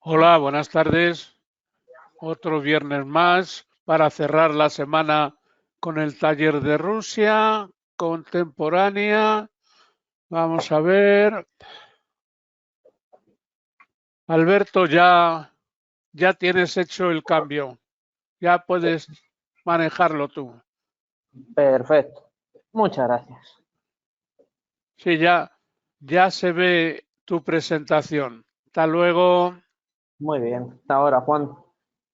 Hola, buenas tardes. Otro viernes más para cerrar la semana con el taller de Rusia contemporánea. Vamos a ver. Alberto, ya tienes hecho el cambio. Ya puedes manejarlo tú. Perfecto. Muchas gracias. Sí, ya se ve tu presentación. Hasta luego. Muy bien. Hasta ahora, Juan.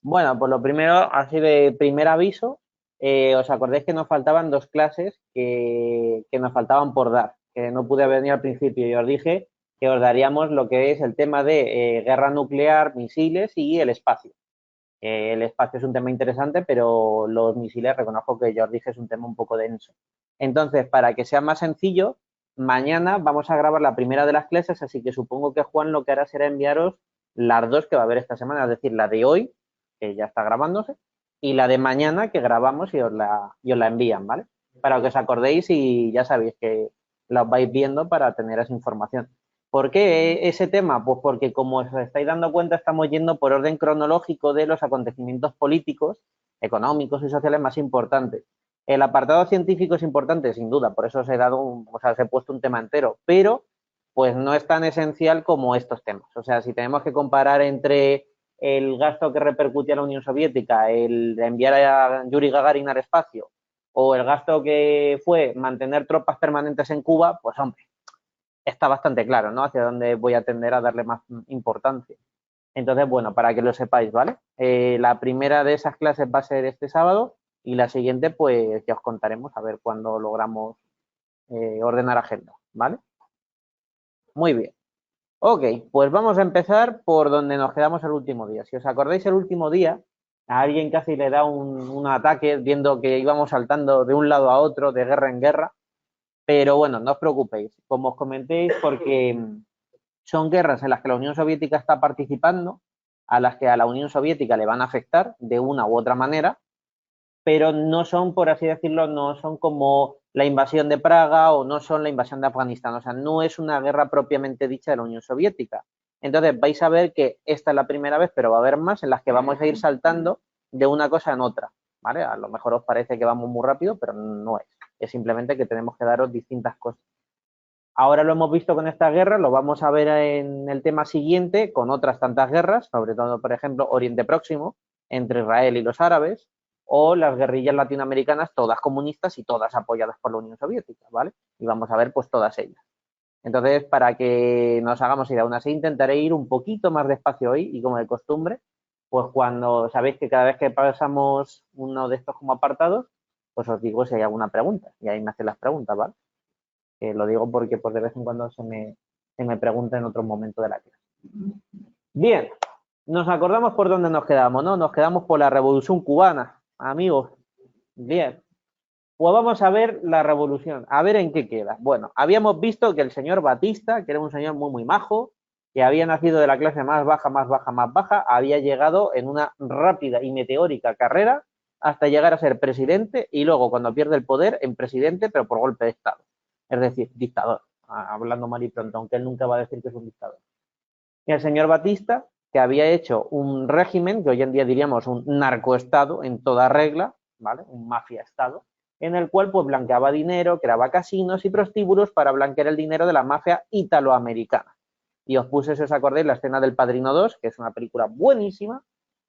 Bueno, pues lo primero, así de primer aviso, ¿os acordáis que nos faltaban dos clases que nos faltaban por dar? Que no pude venir al principio y os dije que os daríamos lo que es el tema de guerra nuclear, misiles y el espacio. El espacio es un tema interesante, pero los misiles reconozco que yo os dije es un tema un poco denso. Entonces, para que sea más sencillo, mañana vamos a grabar la primera de las clases, así que supongo que Juan lo que hará será enviaros las dos que va a haber esta semana, es decir, la de hoy, que ya está grabándose, y la de mañana que grabamos y os la envían, ¿vale? Para que os acordéis y ya sabéis que la vais viendo para tener esa información. ¿Por qué ese tema? Pues porque, como os estáis dando cuenta, estamos yendo por orden cronológico de los acontecimientos políticos, económicos y sociales más importantes. El apartado científico es importante, sin duda, por eso os he dado os he puesto un tema entero, pero pues no es tan esencial como estos temas. O sea, si tenemos que comparar entre el gasto que repercute a la Unión Soviética, el de enviar a Yuri Gagarin al espacio, o el gasto que fue mantener tropas permanentes en Cuba, pues hombre, está bastante claro, ¿no? Hacia dónde voy a tender a darle más importancia. Entonces, bueno, para que lo sepáis, ¿vale? La primera de esas clases va a ser este sábado y la siguiente, pues ya os contaremos a ver cuándo logramos ordenar agenda, ¿vale? Muy bien. Ok, pues vamos a empezar por donde nos quedamos el último día. Si os acordáis, el último día a alguien casi le da un ataque viendo que íbamos saltando de un lado a otro, de guerra en guerra. Pero bueno, no os preocupéis, como os comentéis, porque son guerras en las que la Unión Soviética está participando, a las que a la Unión Soviética le van a afectar de una u otra manera, pero no son, por así decirlo, no son como la invasión de Praga o no son la invasión de Afganistán. O sea, no es una guerra propiamente dicha de la Unión Soviética. Entonces vais a ver que esta es la primera vez, pero va a haber más en las que vamos a ir saltando de una cosa en otra. ¿Vale? A lo mejor os parece que vamos muy rápido, pero no es. Es simplemente que tenemos que daros distintas cosas. Ahora lo hemos visto con esta guerra, lo vamos a ver en el tema siguiente con otras tantas guerras, sobre todo, por ejemplo, Oriente Próximo, entre Israel y los árabes, o las guerrillas latinoamericanas, todas comunistas y todas apoyadas por la Unión Soviética, ¿vale? Y vamos a ver pues todas ellas. Entonces, para que nos hagamos idea, aún así intentaré ir un poquito más despacio hoy y como de costumbre, pues cuando sabéis que cada vez que pasamos uno de estos como apartados, pues os digo si hay alguna pregunta y ahí me hacen las preguntas, ¿vale? Lo digo porque pues, de vez en cuando se me pregunta en otro momento de la clase. Bien, nos acordamos por dónde nos quedamos, ¿no? Nos quedamos por la Revolución Cubana, amigos. Bien, pues vamos a ver la revolución, a ver en qué queda. Bueno, habíamos visto que el señor Batista, que era un señor muy, muy majo, que había nacido de la clase más baja, más baja, más baja, había llegado en una rápida y meteórica carrera hasta llegar a ser presidente y luego, cuando pierde el poder, en presidente, pero por golpe de Estado. Es decir, dictador, hablando mal y pronto, aunque él nunca va a decir que es un dictador. Y el señor Batista, que había hecho un régimen, que hoy en día diríamos un narcoestado en toda regla, ¿vale? Un mafia-estado, en el cual pues blanqueaba dinero, creaba casinos y prostíbulos para blanquear el dinero de la mafia italoamericana. Y os puse, si os acordáis, la escena del Padrino 2, que es una película buenísima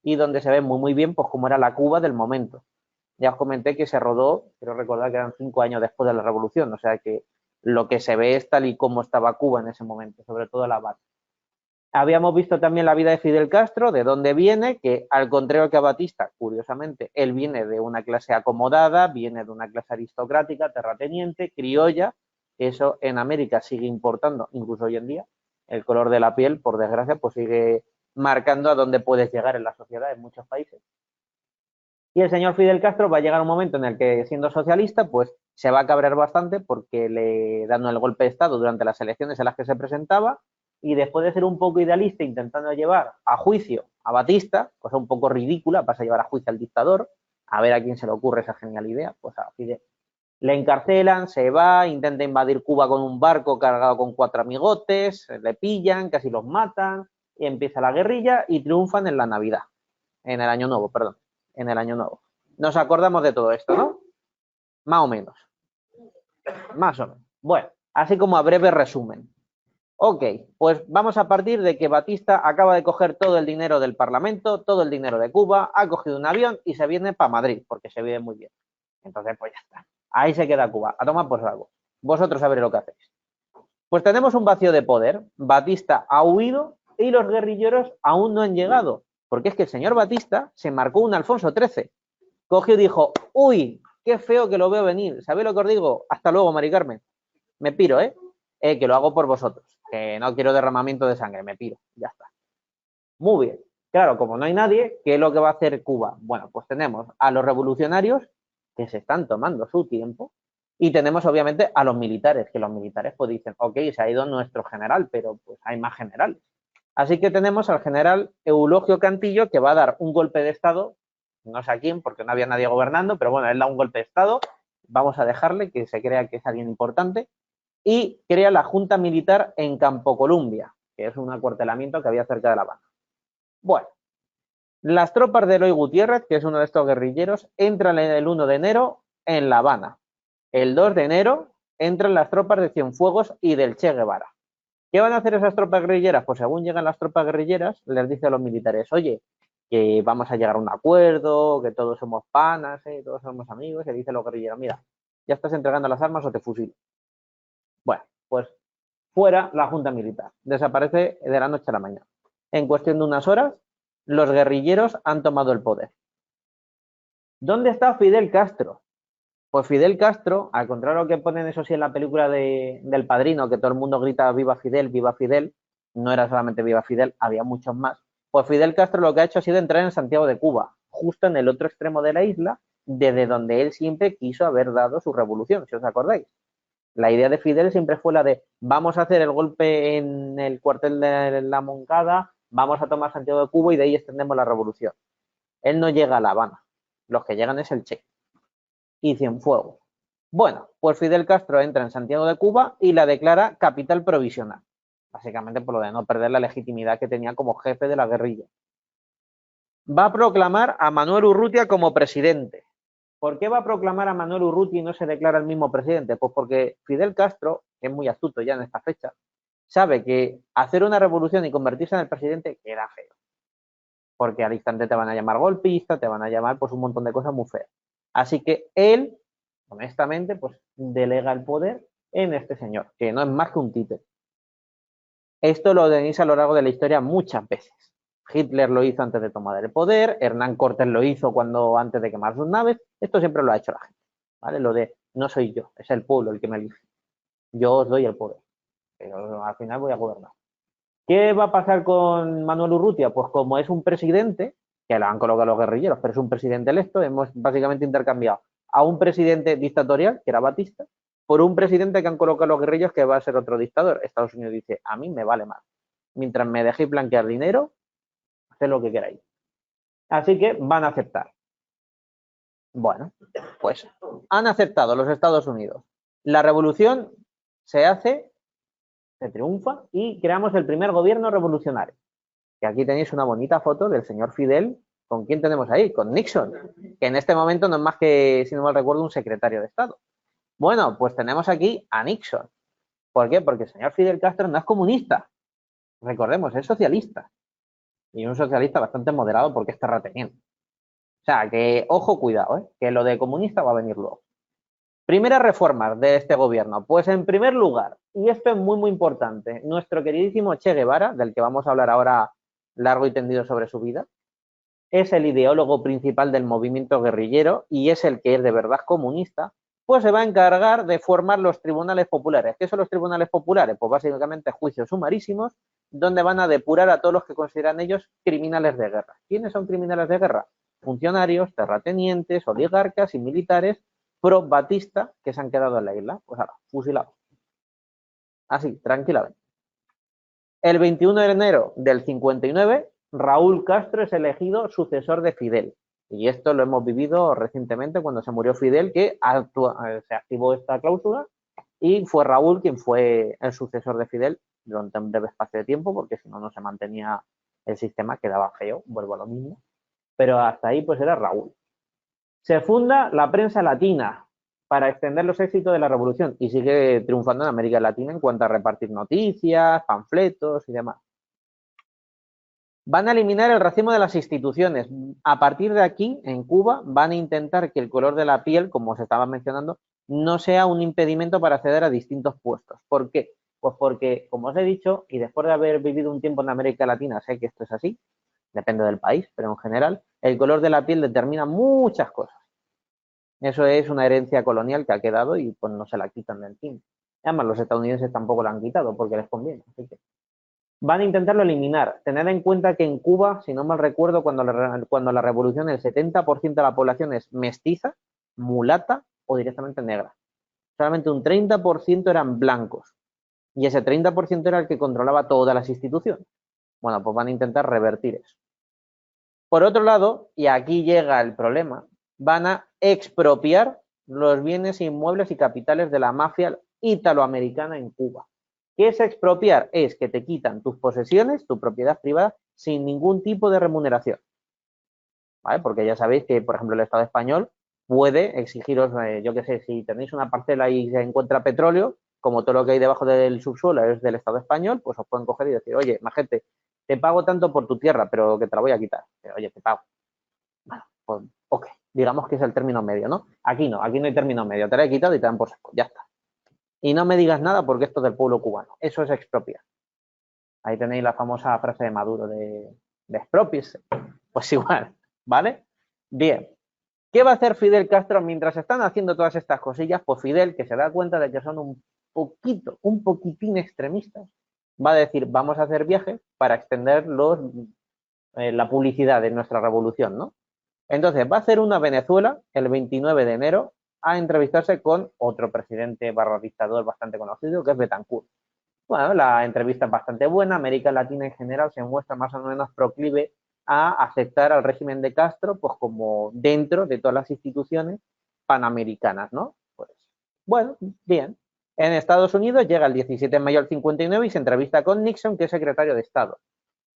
y donde se ve muy, muy bien pues cómo era la Cuba del momento. Ya os comenté que se rodó, quiero recordar que eran 5 años después de la revolución, o sea que lo que se ve es tal y como estaba Cuba en ese momento, sobre todo la base. Habíamos visto también la vida de Fidel Castro, de dónde viene, que al contrario que a Batista, curiosamente, él viene de una clase acomodada, viene de una clase aristocrática, terrateniente, criolla. Eso en América sigue importando, incluso hoy en día. El color de la piel, por desgracia, pues sigue marcando a dónde puedes llegar en la sociedad en muchos países. Y el señor Fidel Castro va a llegar un momento en el que, siendo socialista, pues se va a cabrear bastante porque le dan el golpe de Estado durante las elecciones en las que se presentaba y después de ser un poco idealista intentando llevar a juicio a Batista, cosa un poco ridícula, vas a llevar a juicio al dictador, a ver a quién se le ocurre esa genial idea, pues a Fidel. Le encarcelan, se va, intenta invadir Cuba con un barco cargado con 4 amigotes, le pillan, casi los matan, y empieza la guerrilla y triunfan en la Navidad, en el Año Nuevo, perdón, en el Año Nuevo. Nos acordamos de todo esto, ¿no? Más o menos. Más o menos. Bueno, así como a breve resumen. Ok, pues vamos a partir de que Batista acaba de coger todo el dinero del Parlamento, todo el dinero de Cuba, ha cogido un avión y se viene para Madrid, porque se vive muy bien. Entonces, pues ya está. Ahí se queda Cuba. A tomar por algo. Vosotros sabréis lo que hacéis. Pues tenemos un vacío de poder. Batista ha huido y los guerrilleros aún no han llegado. Porque es que el señor Batista se marcó un Alfonso XIII. Cogió y dijo, uy, qué feo que lo veo venir. ¿Sabéis lo que os digo? Hasta luego, Mari Carmen. Me piro, que lo hago por vosotros. Que no quiero derramamiento de sangre, me piro. Ya está. Muy bien. Claro, como no hay nadie, ¿qué es lo que va a hacer Cuba? Bueno, pues tenemos a los revolucionarios que se están tomando su tiempo y tenemos obviamente a los militares, que los militares pues dicen, ok, se ha ido nuestro general, pero pues hay más generales. Así que tenemos al general Eulogio Cantillo que va a dar un golpe de estado, no sé a quién porque no había nadie gobernando, pero bueno, él da un golpe de estado, vamos a dejarle que se crea que es alguien importante y crea la Junta Militar en Campo Columbia, que es un acuartelamiento que había cerca de La Habana. Bueno, las tropas de Eloy Gutiérrez, que es uno de estos guerrilleros, entran el 1 de enero en La Habana. El 2 de enero entran las tropas de Cienfuegos y del Che Guevara. ¿Qué van a hacer esas tropas guerrilleras? Pues según llegan las tropas guerrilleras, les dice a los militares, oye, que vamos a llegar a un acuerdo, que todos somos panas, todos somos amigos, y dice los guerrilleros, mira, ya estás entregando las armas o te fusilo. Bueno, pues fuera la Junta Militar. Desaparece de la noche a la mañana. En cuestión de unas horas, los guerrilleros han tomado el poder. ¿Dónde está Fidel Castro? Pues Fidel Castro, al contrario que ponen eso sí en la película del Padrino, que todo el mundo grita viva Fidel, no era solamente viva Fidel, había muchos más. Pues Fidel Castro lo que ha hecho ha sido entrar en Santiago de Cuba, justo en el otro extremo de la isla, desde donde él siempre quiso haber dado su revolución, si os acordáis. La idea de Fidel siempre fue la de vamos a hacer el golpe en el cuartel de la Moncada, vamos a tomar Santiago de Cuba y de ahí extendemos la revolución. Él no llega a La Habana, los que llegan es el Che y Cienfuegos. Bueno, pues Fidel Castro entra en Santiago de Cuba y la declara capital provisional, básicamente por lo de no perder la legitimidad que tenía como jefe de la guerrilla. Va a proclamar a Manuel Urrutia como presidente. ¿Por qué va a proclamar a Manuel Urrutia y no se declara el mismo presidente? Pues porque Fidel Castro, que es muy astuto ya en esta fecha, sabe que hacer una revolución y convertirse en el presidente queda feo. Porque al instante te van a llamar golpista, te van a llamar pues un montón de cosas muy feas. Así que él, honestamente, pues delega el poder en este señor, que no es más que un títere. Esto lo tenéis a lo largo de la historia muchas veces. Hitler lo hizo antes de tomar el poder, Hernán Cortés lo hizo antes de quemar sus naves, esto siempre lo ha hecho la gente, ¿vale? Lo de no soy yo, es el pueblo el que me elige. Yo os doy el poder, pero al final voy a gobernar. ¿Qué va a pasar con Manuel Urrutia? Pues como es un presidente, que lo han colocado los guerrilleros, pero es un presidente electo, hemos básicamente intercambiado a un presidente dictatorial, que era Batista, por un presidente que han colocado los guerrillos que va a ser otro dictador. Estados Unidos dice, a mí me vale más. Mientras me dejéis blanquear dinero, haced lo que queráis. Así que van a aceptar. Bueno, pues han aceptado los Estados Unidos. La revolución se hace, se triunfa y creamos el primer gobierno revolucionario. Que aquí tenéis una bonita foto del señor Fidel. ¿Con quién tenemos ahí? Con Nixon, que en este momento no es más que, si no mal recuerdo, un secretario de Estado. Bueno, pues tenemos aquí a Nixon. ¿Por qué? Porque el señor Fidel Castro no es comunista. Recordemos, es socialista. Y un socialista bastante moderado porque es terrateniente. O sea, que ojo, cuidado, que lo de comunista va a venir luego. Primeras reformas de este gobierno. Pues en primer lugar, y esto es muy, muy importante, nuestro queridísimo Che Guevara, del que vamos a hablar ahora largo y tendido sobre su vida, es el ideólogo principal del movimiento guerrillero y es el que es de verdad comunista, pues se va a encargar de formar los tribunales populares. ¿Qué son los tribunales populares? Pues básicamente juicios sumarísimos donde van a depurar a todos los que consideran ellos criminales de guerra. ¿Quiénes son criminales de guerra? Funcionarios, terratenientes, oligarcas y militares pro Batista que se han quedado en la isla. Pues ahora, fusilados. Así, tranquilamente. El 21 de enero del 59, Raúl Castro es elegido sucesor de Fidel. Y esto lo hemos vivido recientemente cuando se murió Fidel, que se activó esta cláusula y fue Raúl quien fue el sucesor de Fidel durante un breve espacio de tiempo, porque si no, no se mantenía el sistema, quedaba feo, vuelvo a lo mismo. Pero hasta ahí pues era Raúl. Se funda la prensa latina para extender los éxitos de la revolución y sigue triunfando en América Latina en cuanto a repartir noticias, panfletos y demás. Van a eliminar el racismo de las instituciones. A partir de aquí, en Cuba, van a intentar que el color de la piel, como se estaba mencionando, no sea un impedimento para acceder a distintos puestos. ¿Por qué? Pues porque, como os he dicho, y después de haber vivido un tiempo en América Latina, sé que esto es así, depende del país, pero en general, el color de la piel determina muchas cosas. Eso es una herencia colonial que ha quedado y pues no se la quitan de encima. Además, los estadounidenses tampoco la han quitado porque les conviene. Así que van a intentarlo eliminar. Tened en cuenta que en Cuba, si no mal recuerdo, cuando la revolución el 70% de la población es mestiza, mulata o directamente negra. Solamente un 30% eran blancos. Y ese 30% era el que controlaba todas las instituciones. Bueno, pues van a intentar revertir eso. Por otro lado, y aquí llega el problema, van a expropiar los bienes inmuebles y capitales de la mafia italoamericana en Cuba. ¿Qué es expropiar? Es que te quitan tus posesiones, tu propiedad privada, sin ningún tipo de remuneración. ¿Vale? Porque ya sabéis que, por ejemplo, el Estado español puede exigiros, yo qué sé, si tenéis una parcela y se encuentra petróleo, como todo lo que hay debajo del subsuelo es del Estado español, pues os pueden coger y decir, oye, majete, te pago tanto por tu tierra, pero que te la voy a quitar. Pero, oye, te pago. Bueno, pues, ok, digamos que es el término medio, ¿no? Aquí no hay término medio, te la he quitado y te dan por saco, ya está. Y no me digas nada porque esto es del pueblo cubano. Eso es expropiar. Ahí tenéis la famosa frase de Maduro de expropiese. Pues igual, ¿vale? Bien. ¿Qué va a hacer Fidel Castro mientras están haciendo todas estas cosillas? Pues Fidel, que se da cuenta de que son un poquitín extremistas, va a decir, vamos a hacer viajes para extender la publicidad de nuestra revolución, ¿no? Entonces, va a hacer una Venezuela el 29 de enero a entrevistarse con otro presidente barra dictador bastante conocido, que es Betancourt. Bueno, la entrevista es bastante buena. América Latina en general se muestra más o menos proclive a aceptar al régimen de Castro, pues como dentro de todas las instituciones panamericanas, ¿no? Pues, bueno, bien. En Estados Unidos llega el 17 de mayo del 59 y se entrevista con Nixon, que es secretario de Estado,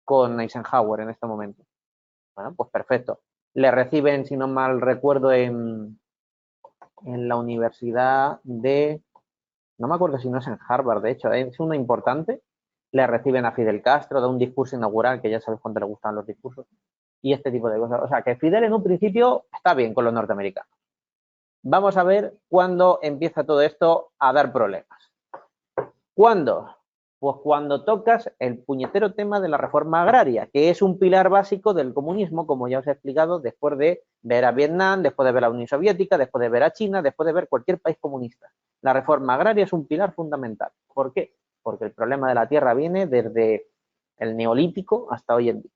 con Eisenhower en este momento. Bueno, pues perfecto. Le reciben, si no mal recuerdo, en la Universidad de, no me acuerdo si no es en Harvard, de hecho, es una importante. Le reciben a Fidel Castro, da un discurso inaugural, que ya sabes cuánto le gustan los discursos, y este tipo de cosas. O sea, que Fidel en un principio está bien con los norteamericanos. Vamos a ver cuándo empieza todo esto a dar problemas. ¿Cuándo? Pues cuando tocas el puñetero tema de la reforma agraria, que es un pilar básico del comunismo, como ya os he explicado, después de ver a Vietnam, después de ver a la Unión Soviética, después de ver a China, después de ver cualquier país comunista. La reforma agraria es un pilar fundamental. ¿Por qué? Porque el problema de la tierra viene desde el Neolítico hasta hoy en día.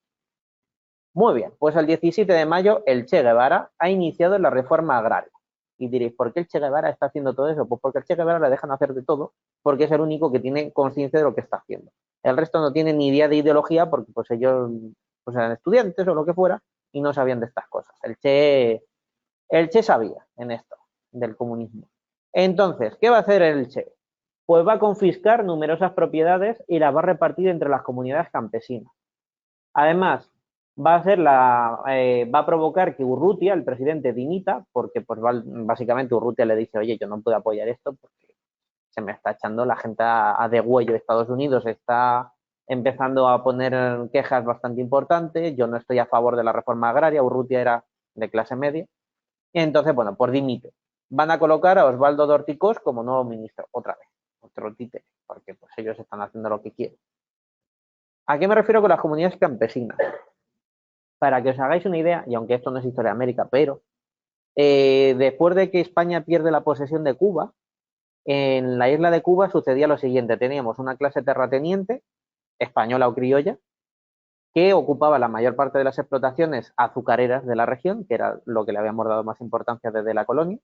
Muy bien, pues el 17 de mayo el Che Guevara ha iniciado la reforma agraria. Y diréis, ¿por qué el Che Guevara está haciendo todo eso? Pues porque el Che Guevara le dejan hacer de todo, porque es el único que tiene conciencia de lo que está haciendo. El resto no tiene ni idea de ideología porque pues ellos pues eran estudiantes o lo que fuera y no sabían de estas cosas. El Che sabía en esto del comunismo. Entonces, ¿qué va a hacer el Che? Pues va a confiscar numerosas propiedades y las va a repartir entre las comunidades campesinas. Además, va a provocar que Urrutia, el presidente, dimita, porque pues básicamente Urrutia le dice, oye, yo no puedo apoyar esto porque se me está echando la gente a degüello. Estados Unidos está empezando a poner quejas bastante importantes, yo no estoy a favor de la reforma agraria, Urrutia era de clase media, y entonces, bueno, pues dimite. Van a colocar a Osvaldo Dorticós como nuevo ministro, otra vez, otro títere, porque pues ellos están haciendo lo que quieren. ¿A qué me refiero con las comunidades campesinas? Para que os hagáis una idea, y aunque esto no es historia de América, pero después de que España pierde la posesión de Cuba, en la isla de Cuba sucedía lo siguiente, teníamos una clase terrateniente, española o criolla, que ocupaba la mayor parte de las explotaciones azucareras de la región, que era lo que le habíamos dado más importancia desde la colonia,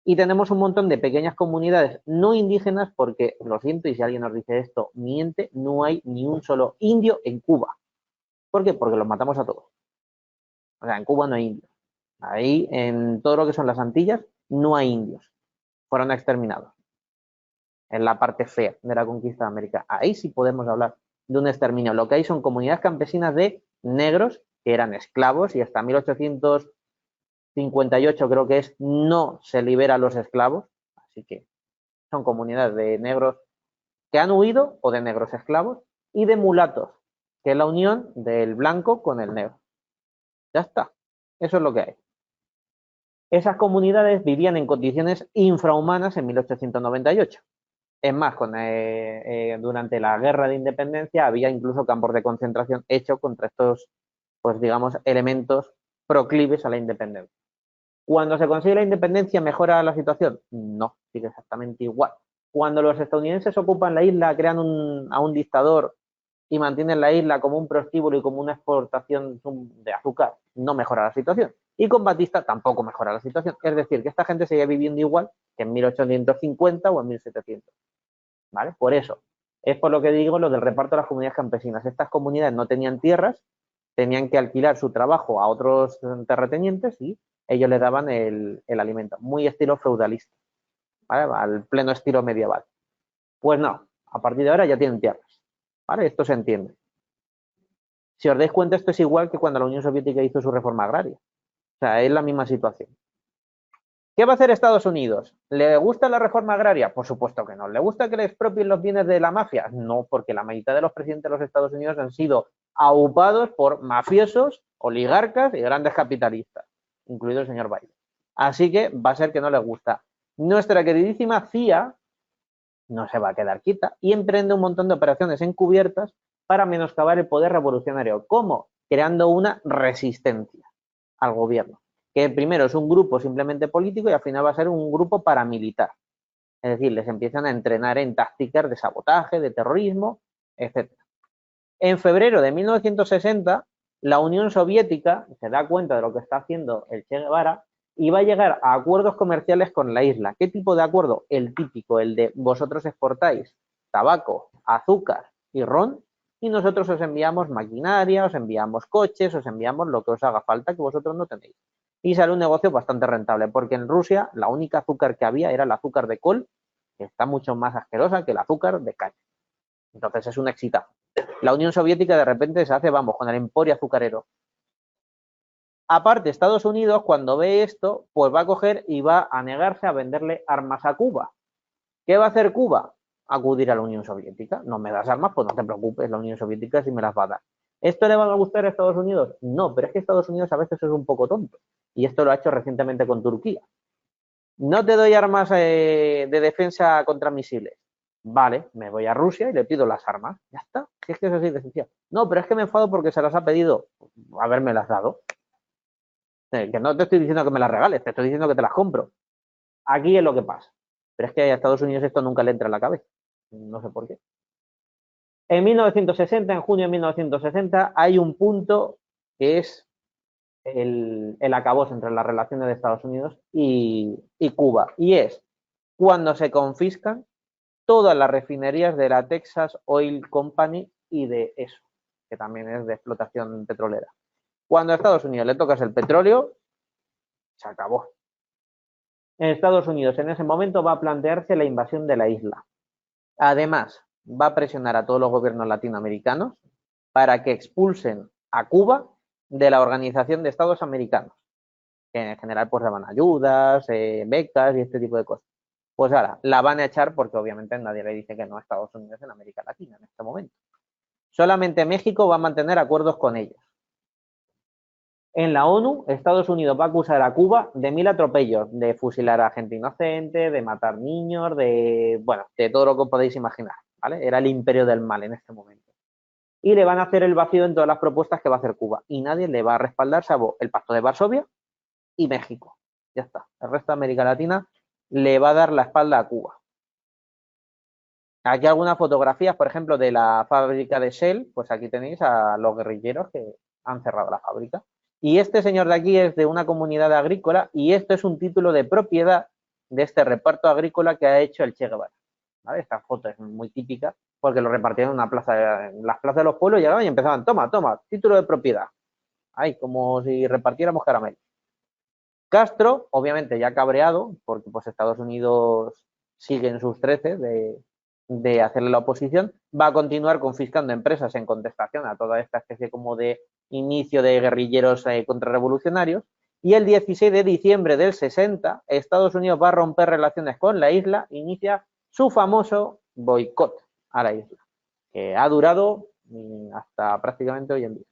y tenemos un montón de pequeñas comunidades no indígenas, porque, lo siento, y si alguien nos dice esto, miente, no hay ni un solo indio en Cuba. ¿Por qué? Porque los matamos a todos. O sea, en Cuba no hay indios. Ahí, en todo lo que son las Antillas, no hay indios. Fueron exterminados. en la parte fea de la conquista de América. Ahí sí podemos hablar de un exterminio. Lo que hay son comunidades campesinas de negros que eran esclavos y hasta 1858 creo que es, no se libera a los esclavos. Así que son comunidades de negros que han huido o de negros esclavos y de mulatos, que es la unión del blanco con el negro. Ya está. Eso es lo que hay. Esas comunidades vivían en condiciones infrahumanas en 1898. Es más, durante la guerra de independencia había incluso campos de concentración hechos contra estos, pues digamos, elementos proclives a la independencia. Cuando se consigue la independencia, ¿mejora la situación? No, sigue exactamente igual. Cuando los estadounidenses ocupan la isla, crean a un dictador y mantienen la isla como un prostíbulo y como una exportación de azúcar, no mejora la situación. Y con Batista tampoco mejora la situación. Es decir, que esta gente sigue viviendo igual que en 1850 o en 1700. ¿Vale? Por eso, es por lo que digo lo del reparto de las comunidades campesinas. Estas comunidades no tenían tierras, tenían que alquilar su trabajo a otros terratenientes y ellos le daban el alimento. Muy estilo feudalista, ¿vale? Al pleno estilo medieval. Pues no, a partir de ahora ya tienen tierras, ¿vale? Esto se entiende. Si os dais cuenta, esto es igual que cuando la Unión Soviética hizo su reforma agraria. O sea, es la misma situación. ¿Qué va a hacer Estados Unidos? ¿Le gusta la reforma agraria? Por supuesto que no. ¿Le gusta que le expropien los bienes de la mafia? No, porque la mitad de los presidentes de los Estados Unidos han sido aupados por mafiosos, oligarcas y grandes capitalistas, incluido el señor Biden. Así que va a ser que no les gusta. Nuestra queridísima CIA no se va a quedar quieta y emprende un montón de operaciones encubiertas para menoscabar el poder revolucionario. ¿Cómo? Creando una resistencia al gobierno, que primero es un grupo simplemente político y al final va a ser un grupo paramilitar. Es decir, les empiezan a entrenar en tácticas de sabotaje, de terrorismo, etc. En febrero de 1960, la Unión Soviética se da cuenta de lo que está haciendo el Che Guevara y va a llegar a acuerdos comerciales con la isla. ¿Qué tipo de acuerdo? El típico, el de vosotros exportáis tabaco, azúcar y ron y nosotros os enviamos maquinaria, os enviamos coches, os enviamos lo que os haga falta que vosotros no tenéis. Y sale un negocio bastante rentable, porque en Rusia la única azúcar que había era el azúcar de col, que está mucho más asquerosa que el azúcar de caña. Entonces es un exitazo. La Unión Soviética de repente se hace, vamos, con el emporio azucarero. Aparte, Estados Unidos, cuando ve esto, pues va a coger y va a negarse a venderle armas a Cuba. ¿Qué va a hacer Cuba? Acudir a la Unión Soviética. No me das armas, pues no te preocupes, la Unión Soviética sí me las va a dar. ¿Esto le va a gustar a Estados Unidos? No, pero es que Estados Unidos a veces es un poco tonto. Y esto lo ha hecho recientemente con Turquía. No te doy armas de defensa contra misiles. Vale, me voy a Rusia y le pido las armas. Ya está. Si es que es así de sencillo. No, pero es que me enfado porque se las ha pedido. Haberme las dado. Que no te estoy diciendo que me las regales, te estoy diciendo que te las compro. Aquí es lo que pasa. Pero es que a Estados Unidos esto nunca le entra en la cabeza. No sé por qué. En 1960, en junio de 1960, hay un punto que es el acabose entre las relaciones de Estados Unidos y Cuba. Y es cuando se confiscan todas las refinerías de la Texas Oil Company y de eso, que también es de explotación petrolera. Cuando a Estados Unidos le tocas el petróleo, se acabó. En Estados Unidos en ese momento va a plantearse la invasión de la isla. Además, va a presionar a todos los gobiernos latinoamericanos para que expulsen a Cuba de la Organización de Estados Americanos, que en general pues daban ayudas, becas y este tipo de cosas. Pues ahora, la van a echar porque obviamente nadie le dice que no a Estados Unidos en América Latina en este momento. Solamente México va a mantener acuerdos con ellos. En la ONU, Estados Unidos va a acusar a Cuba de 1000 atropellos, de fusilar a gente inocente, de matar niños, de todo lo que podéis imaginar, ¿vale? Era el imperio del mal en este momento. Y le van a hacer el vacío en todas las propuestas que va a hacer Cuba. Y nadie le va a respaldar, salvo el Pacto de Varsovia y México. Ya está. El resto de América Latina le va a dar la espalda a Cuba. Aquí algunas fotografías, por ejemplo, de la fábrica de Shell, pues aquí tenéis a los guerrilleros que han cerrado la fábrica. Y este señor de aquí es de una comunidad agrícola y esto es un título de propiedad de este reparto agrícola que ha hecho el Che Guevara. ¿Vale? Esta foto es muy típica porque lo repartieron en una plaza, en las plazas de los pueblos, llegaban y empezaban, toma, título de propiedad. Ay, como si repartiéramos caramelos. Castro, obviamente ya cabreado, porque pues Estados Unidos sigue en sus 13 de hacerle la oposición, va a continuar confiscando empresas en contestación a toda esta especie como de inicio de guerrilleros contrarrevolucionarios. Y el 16 de diciembre del 60, Estados Unidos va a romper relaciones con la isla, inicia su famoso boicot a la isla, que ha durado hasta prácticamente hoy en día.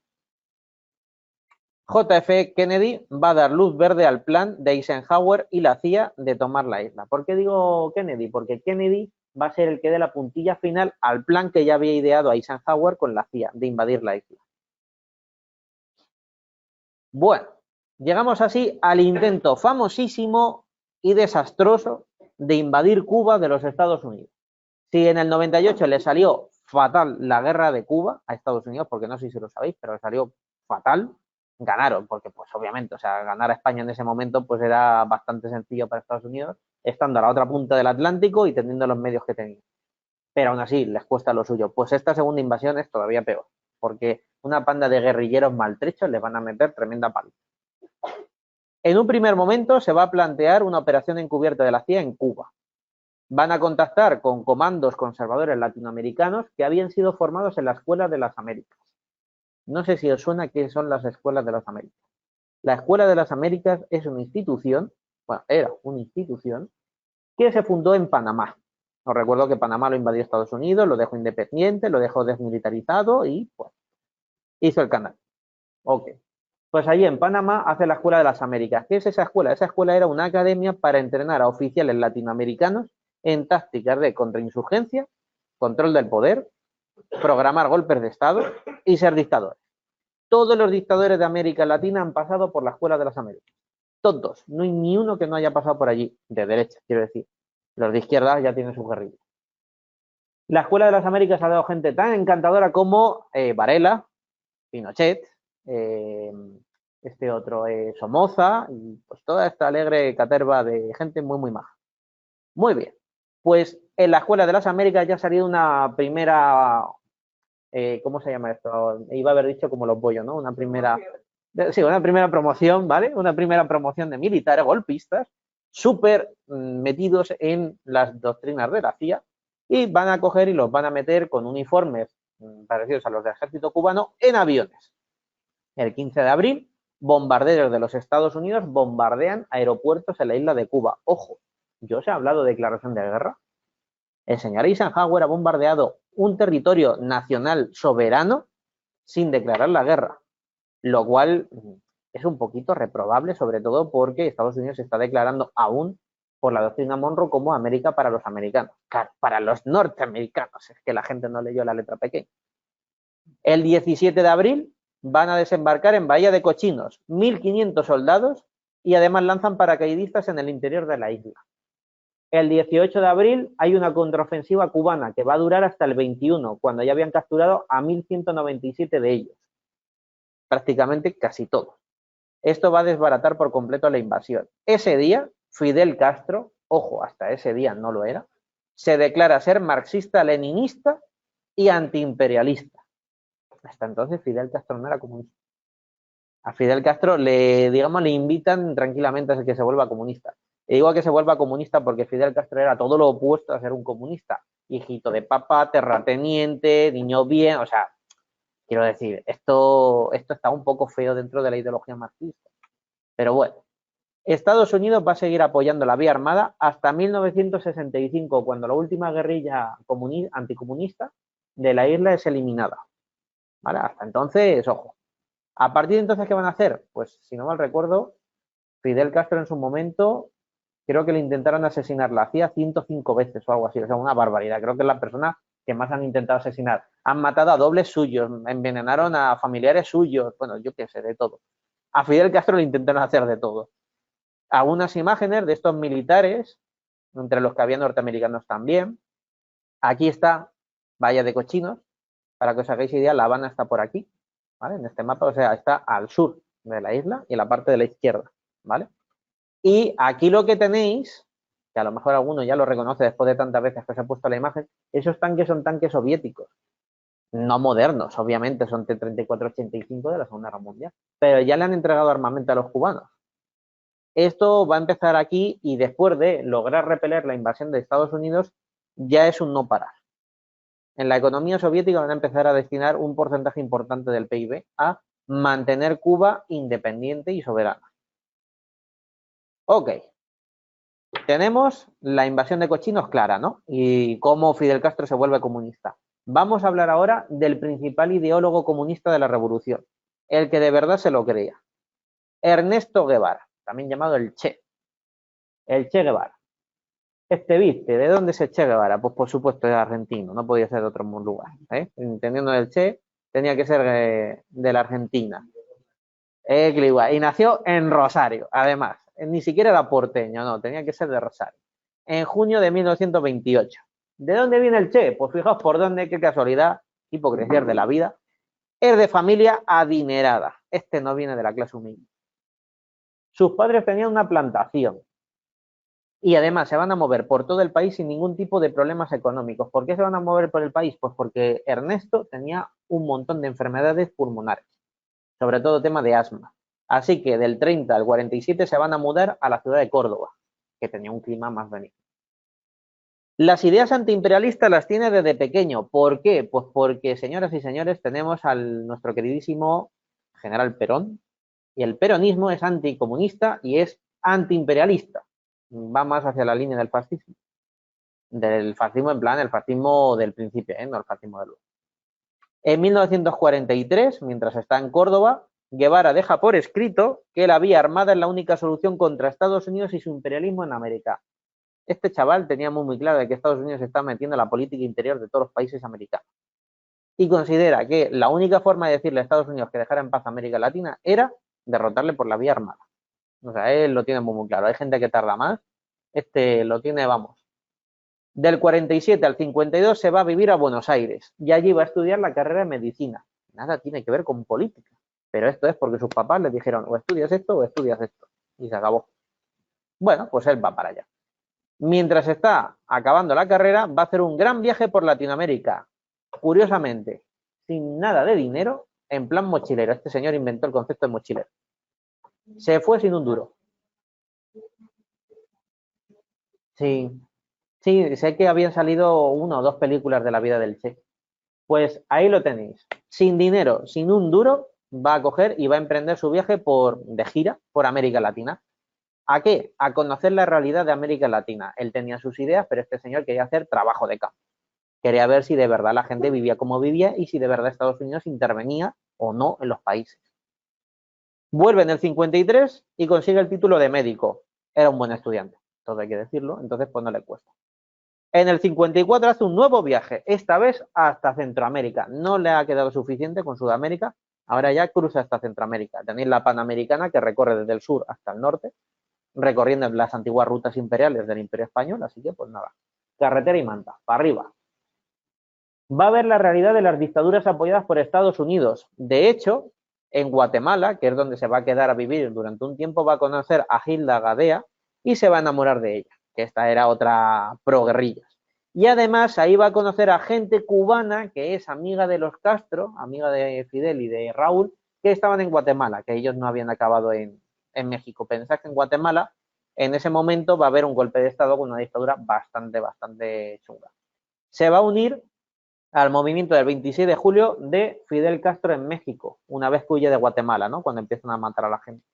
JF Kennedy va a dar luz verde al plan de Eisenhower y la CIA de tomar la isla. ¿Por qué digo Kennedy? Porque Kennedy va a ser el que dé la puntilla final al plan que ya había ideado Eisenhower con la CIA de invadir la isla. Bueno, llegamos así al intento famosísimo y desastroso de invadir Cuba de los Estados Unidos. Si en el 98 le salió fatal la guerra de Cuba a Estados Unidos, porque no sé si lo sabéis, pero le salió fatal, ganaron, porque pues obviamente, o sea, ganar a España en ese momento pues era bastante sencillo para Estados Unidos, estando a la otra punta del Atlántico y teniendo los medios que tenían. Pero aún así les cuesta lo suyo. Pues esta segunda invasión es todavía peor, porque una panda de guerrilleros maltrechos les van a meter tremenda paliza. En un primer momento se va a plantear una operación encubierta de la CIA en Cuba. Van a contactar con comandos conservadores latinoamericanos que habían sido formados en la Escuela de las Américas. No sé si os suena qué son las Escuelas de las Américas. La Escuela de las Américas es una institución, bueno, era una institución que se fundó en Panamá. Os recuerdo que Panamá lo invadió Estados Unidos, lo dejó independiente, lo dejó desmilitarizado y pues hizo el canal. Ok. Pues allí en Panamá hace la Escuela de las Américas. ¿Qué es esa escuela? Esa escuela era una academia para entrenar a oficiales latinoamericanos en tácticas de contrainsurgencia, control del poder, programar golpes de Estado y ser dictadores. Todos los dictadores de América Latina han pasado por la Escuela de las Américas. Todos. No hay ni uno que no haya pasado por allí. De derecha, quiero decir. Los de izquierda ya tienen sus guerrillas. La Escuela de las Américas ha dado gente tan encantadora como Varela, Pinochet, este otro Somoza y pues toda esta alegre caterva de gente muy, muy maja. Muy bien. Pues en la Escuela de las Américas ya ha salido una primera, ¿cómo se llama esto? Iba a haber dicho como los bollos, ¿no? Una primera promoción, ¿vale? Una primera promoción de militares golpistas súper metidos en las doctrinas de la CIA y van a coger y los van a meter con uniformes parecidos a los del ejército cubano en aviones. El 15 de abril, bombarderos de los Estados Unidos bombardean aeropuertos en la isla de Cuba. Ojo, yo os he hablado de declaración de guerra. El señor Eisenhower ha bombardeado un territorio nacional soberano sin declarar la guerra, lo cual es un poquito reprobable, sobre todo porque Estados Unidos se está declarando aún por la doctrina Monroe como América para los americanos. Claro, para los norteamericanos, es que la gente no leyó la letra pequeña. El 17 de abril van a desembarcar en Bahía de Cochinos 1.500 soldados y además lanzan paracaidistas en el interior de la isla. El 18 de abril hay una contraofensiva cubana que va a durar hasta el 21, cuando ya habían capturado a 1.197 de ellos. Prácticamente casi todos. Esto va a desbaratar por completo la invasión. Ese día, Fidel Castro, ojo, hasta ese día no lo era, se declara ser marxista-leninista y antiimperialista. Hasta entonces Fidel Castro no era comunista. A Fidel Castro le invitan tranquilamente a que se vuelva comunista. Y digo que se vuelva comunista porque Fidel Castro era todo lo opuesto a ser un comunista. Hijito de papá, terrateniente, niño bien, o sea, quiero decir, esto está un poco feo dentro de la ideología marxista. Pero bueno, Estados Unidos va a seguir apoyando la vía armada hasta 1965, cuando la última guerrilla anticomunista de la isla es eliminada. ¿Vale? Hasta entonces, ojo. A partir de entonces, ¿qué van a hacer? Pues, si no mal recuerdo, Fidel Castro en su momento, creo que le intentaron asesinar la CIA 105 veces o algo así. O sea, una barbaridad. Creo que es la persona que más han intentado asesinar. Han matado a dobles suyos, envenenaron a familiares suyos, bueno, yo qué sé, de todo. A Fidel Castro le intentaron hacer de todo. Algunas imágenes de estos militares, entre los que había norteamericanos también. Aquí está Bahía de Cochinos. Para que os hagáis idea, La Habana está por aquí, ¿vale? En este mapa, o sea, está al sur de la isla y en la parte de la izquierda, ¿vale? Y aquí lo que tenéis, que a lo mejor alguno ya lo reconoce después de tantas veces que se ha puesto la imagen, esos tanques son tanques soviéticos, no modernos, obviamente, son T-34-85 de la Segunda Guerra Mundial, pero ya le han entregado armamento a los cubanos. Esto va a empezar aquí y después de lograr repeler la invasión de Estados Unidos, ya es un no parar. En la economía soviética van a empezar a destinar un porcentaje importante del PIB a mantener Cuba independiente y soberana. Ok, tenemos la invasión de cochinos clara, ¿no? Y cómo Fidel Castro se vuelve comunista. Vamos a hablar ahora del principal ideólogo comunista de la revolución, el que de verdad se lo creía. Ernesto Guevara, también llamado el Che. El Che Guevara. ¿Viste? ¿De dónde es el Che Guevara? Pues por supuesto es argentino, no podía ser de otro lugar. Entendiendo el Che, tenía que ser de la Argentina. Y nació en Rosario, además. Ni siquiera era porteño, no, tenía que ser de Rosario. En junio de 1928. ¿De dónde viene el Che? Pues fijaos por dónde, qué casualidad, hipocresía de la vida. Es de familia adinerada. No viene de la clase humilde. Sus padres tenían una plantación. Y además se van a mover por todo el país sin ningún tipo de problemas económicos. ¿Por qué se van a mover por el país? Pues porque Ernesto tenía un montón de enfermedades pulmonares, sobre todo tema de asma. Así que del 30 al 47 se van a mudar a la ciudad de Córdoba, que tenía un clima más benigno. Las ideas antiimperialistas las tiene desde pequeño. ¿Por qué? Pues porque, señoras y señores, tenemos a nuestro queridísimo general Perón, y el peronismo es anticomunista y es antiimperialista. Va más hacia la línea del fascismo. Del fascismo en plan, el fascismo del principio, no el fascismo de luego. En 1943, mientras está en Córdoba, Guevara deja por escrito que la vía armada es la única solución contra Estados Unidos y su imperialismo en América. Este chaval tenía muy claro de que Estados Unidos se está metiendo en la política interior de todos los países americanos. Y considera que la única forma de decirle a Estados Unidos que dejara en paz a América Latina era derrotarle por la vía armada. O sea, él lo tiene muy claro. Hay gente que tarda más. Lo tiene, vamos. Del 47 al 52 se va a vivir a Buenos Aires y allí va a estudiar la carrera de medicina. Nada tiene que ver con política, pero esto es porque sus papás le dijeron o estudias esto o estudias esto. Y se acabó. Bueno, pues él va para allá. Mientras está acabando la carrera, va a hacer un gran viaje por Latinoamérica. Curiosamente, sin nada de dinero, en plan mochilero. Este señor inventó el concepto de mochilero. Se fue sin un duro. Sí, sí, sé que habían salido 1 o 2 películas de la vida del Che. Pues ahí lo tenéis. Sin dinero, sin un duro, va a coger y va a emprender su viaje de gira por América Latina. ¿A qué? A conocer la realidad de América Latina. Él tenía sus ideas, pero este señor quería hacer trabajo de campo. Quería ver si de verdad la gente vivía como vivía y si de verdad Estados Unidos intervenía o no en los países. Vuelve en el 53 y consigue el título de médico. Era un buen estudiante, todo hay que decirlo, entonces pues no le cuesta. En el 54 hace un nuevo viaje, esta vez hasta Centroamérica. No le ha quedado suficiente con Sudamérica, ahora ya cruza hasta Centroamérica. Tenéis la Panamericana que recorre desde el sur hasta el norte, recorriendo las antiguas rutas imperiales del Imperio Español, así que pues nada, carretera y manta, para arriba. Va a ver la realidad de las dictaduras apoyadas por Estados Unidos. De hecho, en Guatemala, que es donde se va a quedar a vivir durante un tiempo, va a conocer a Hilda Gadea y se va a enamorar de ella, que esta era otra pro-guerrillas. Y además ahí va a conocer a gente cubana que es amiga de los Castro, amiga de Fidel y de Raúl, que estaban en Guatemala, que ellos no habían acabado en México. Pensad que en Guatemala en ese momento va a haber un golpe de Estado con una dictadura bastante chunga. Se va a unir al movimiento del 26 de julio de Fidel Castro en México, una vez que huye de Guatemala, ¿no? Cuando empiezan a matar a la gente.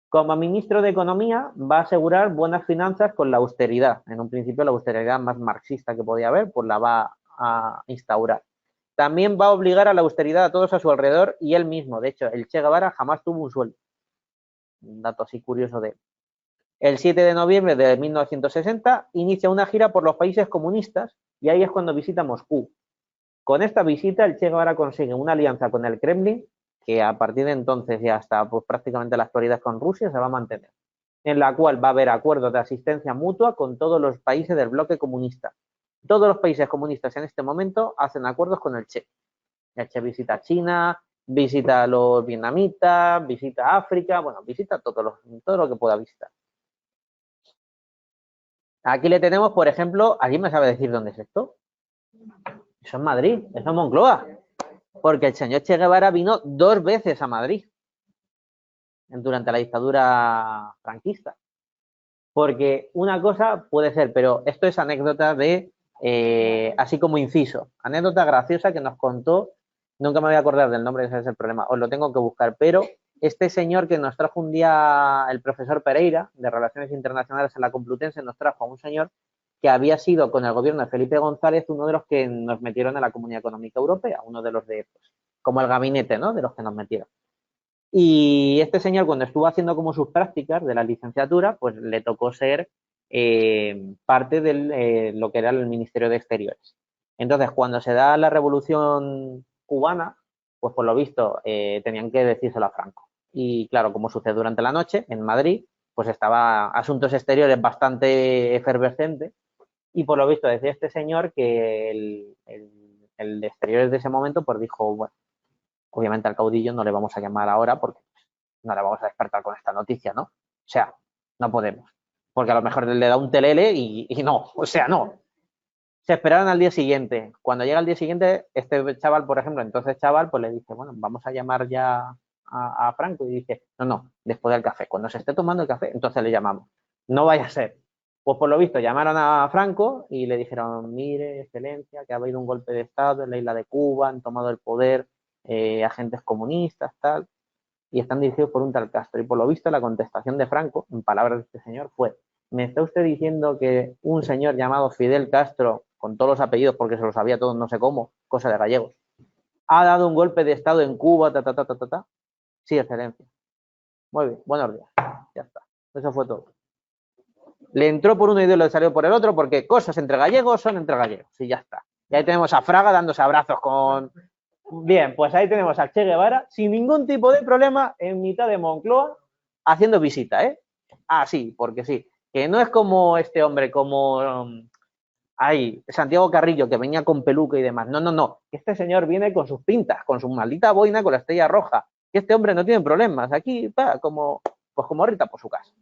Como ministro de Economía va a asegurar buenas finanzas con la austeridad. En un principio la austeridad más marxista que podía haber, pues la va a instaurar. También va a obligar a la austeridad a todos a su alrededor y él mismo. De hecho, el Che Guevara jamás tuvo un sueldo. Un dato así curioso de él. El 7 de noviembre de 1960 inicia una gira por los países comunistas y ahí es cuando visita Moscú. Con esta visita el Che Guevara consigue una alianza con el Kremlin que a partir de entonces y hasta pues, prácticamente la actualidad con Rusia se va a mantener, en la cual va a haber acuerdos de asistencia mutua con todos los países del bloque comunista. Todos los países comunistas en este momento hacen acuerdos con el Che. El Che visita China, visita a los vietnamitas, visita África, bueno, visita todo lo que pueda visitar. Aquí le tenemos, por ejemplo, ¿alguien me sabe decir dónde es esto? Eso es Madrid, eso es Moncloa. Porque el señor Che Guevara vino 2 veces a Madrid. durante la dictadura franquista. Porque una cosa puede ser, pero esto es anécdota de, así como inciso, anécdota graciosa que nos contó, nunca me voy a acordar del nombre, ese es el problema, os lo tengo que buscar, pero este señor que nos trajo un día el profesor Pereira, de Relaciones Internacionales en la Complutense, nos trajo a un señor que había sido con el gobierno de Felipe González uno de los que nos metieron en la Comunidad Económica Europea, uno de los de, pues, como el gabinete, ¿no?, de los que nos metieron. Y este señor, cuando estuvo haciendo como sus prácticas de la licenciatura, pues le tocó ser parte de lo que era el Ministerio de Exteriores. Entonces, cuando se da la Revolución Cubana, pues por lo visto tenían que decírselo a Franco. Y claro, como sucede durante la noche en Madrid, pues estaba Asuntos Exteriores bastante efervescente y por lo visto decía este señor que el de Exteriores de ese momento pues dijo, bueno, obviamente al caudillo no le vamos a llamar ahora porque no le vamos a despertar con esta noticia, ¿no? O sea, no podemos. Porque a lo mejor le da un telele y no, o sea, no. Se esperaron al día siguiente. Cuando llega el día siguiente, este chaval, por ejemplo, entonces chaval, pues le dice, bueno, vamos a llamar ya a Franco y dice, no, después del café. Cuando se esté tomando el café, entonces le llamamos. No vaya a ser. Pues por lo visto llamaron a Franco y le dijeron, mire, excelencia, que ha habido un golpe de Estado en la isla de Cuba, han tomado el poder agentes comunistas, tal, y están dirigidos por un tal Castro. Y por lo visto la contestación de Franco, en palabras de este señor, fue, ¿me está usted diciendo que un señor llamado Fidel Castro, con todos los apellidos porque se los sabía todos no sé cómo, cosa de gallegos, ha dado un golpe de Estado en Cuba, ta? Sí, excelencia. Muy bien, buenos días. Ya está. Eso fue todo. Le entró por uno y le salió por el otro porque cosas entre gallegos son entre gallegos. Y ya está. Y ahí tenemos a Fraga dándose abrazos con... Bien, pues ahí tenemos a Che Guevara sin ningún tipo de problema en mitad de Moncloa haciendo visita, ¿eh? Ah, sí, porque sí. Que no es como este hombre, como Santiago Carrillo, que venía con peluca y demás. No. Este señor viene con sus pintas, con su maldita boina, con la estrella roja. Que este hombre no tiene problemas. Aquí, como Rita por su casa.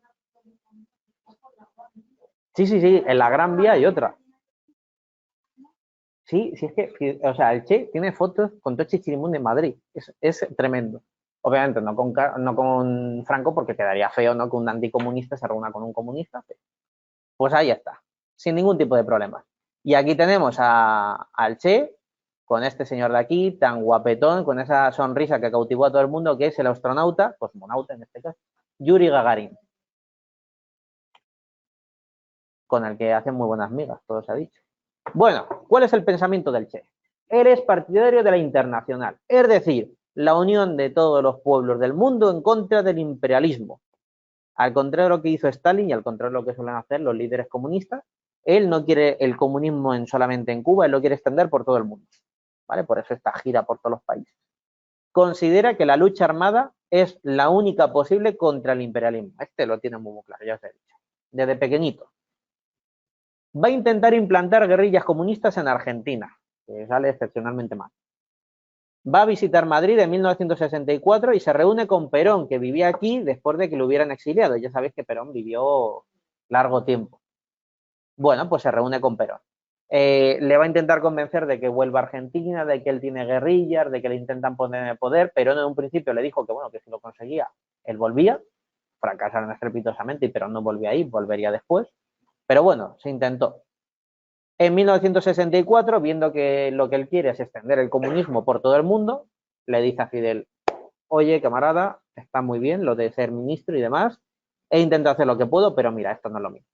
Sí, en la Gran Vía hay otra. Sí, es que, o sea, el Che tiene fotos con Tochi Chirimundo en Madrid. Es tremendo. Obviamente no con Franco porque quedaría feo, ¿no?, que un anticomunista se reúna con un comunista. Pues ahí está, sin ningún tipo de problema. Y aquí tenemos al Che, con este señor de aquí, tan guapetón, con esa sonrisa que cautivó a todo el mundo, que es el astronauta, cosmonauta en este caso, Yuri Gagarin, con el que hacen muy buenas migas, todo se ha dicho. Bueno, ¿cuál es el pensamiento del Che? Él es partidario de la internacional, es decir, la unión de todos los pueblos del mundo en contra del imperialismo. Al contrario de lo que hizo Stalin y al contrario de lo que suelen hacer los líderes comunistas, él no quiere el comunismo solamente en Cuba, él lo quiere extender por todo el mundo. ¿Vale? Por eso esta gira por todos los países. Considera que la lucha armada es la única posible contra el imperialismo. Este lo tiene muy claro, ya os he dicho. Desde pequeñito. Va a intentar implantar guerrillas comunistas en Argentina, que sale excepcionalmente mal. Va a visitar Madrid en 1964 y se reúne con Perón, que vivía aquí después de que lo hubieran exiliado. Ya sabéis que Perón vivió largo tiempo. Bueno, pues se reúne con Perón. Le va a intentar convencer de que vuelva a Argentina, de que él tiene guerrillas, de que le intentan poner en el poder. Perón en un principio le dijo que, bueno, que si lo conseguía, él volvía. Fracasaron estrepitosamente y Perón no volvía ahí, volvería después. Pero bueno, se intentó. En 1964, viendo que lo que él quiere es extender el comunismo por todo el mundo, le dice a Fidel, oye, camarada, está muy bien lo de ser ministro y demás, he intentado hacer lo que puedo, pero mira, esto no es lo mismo.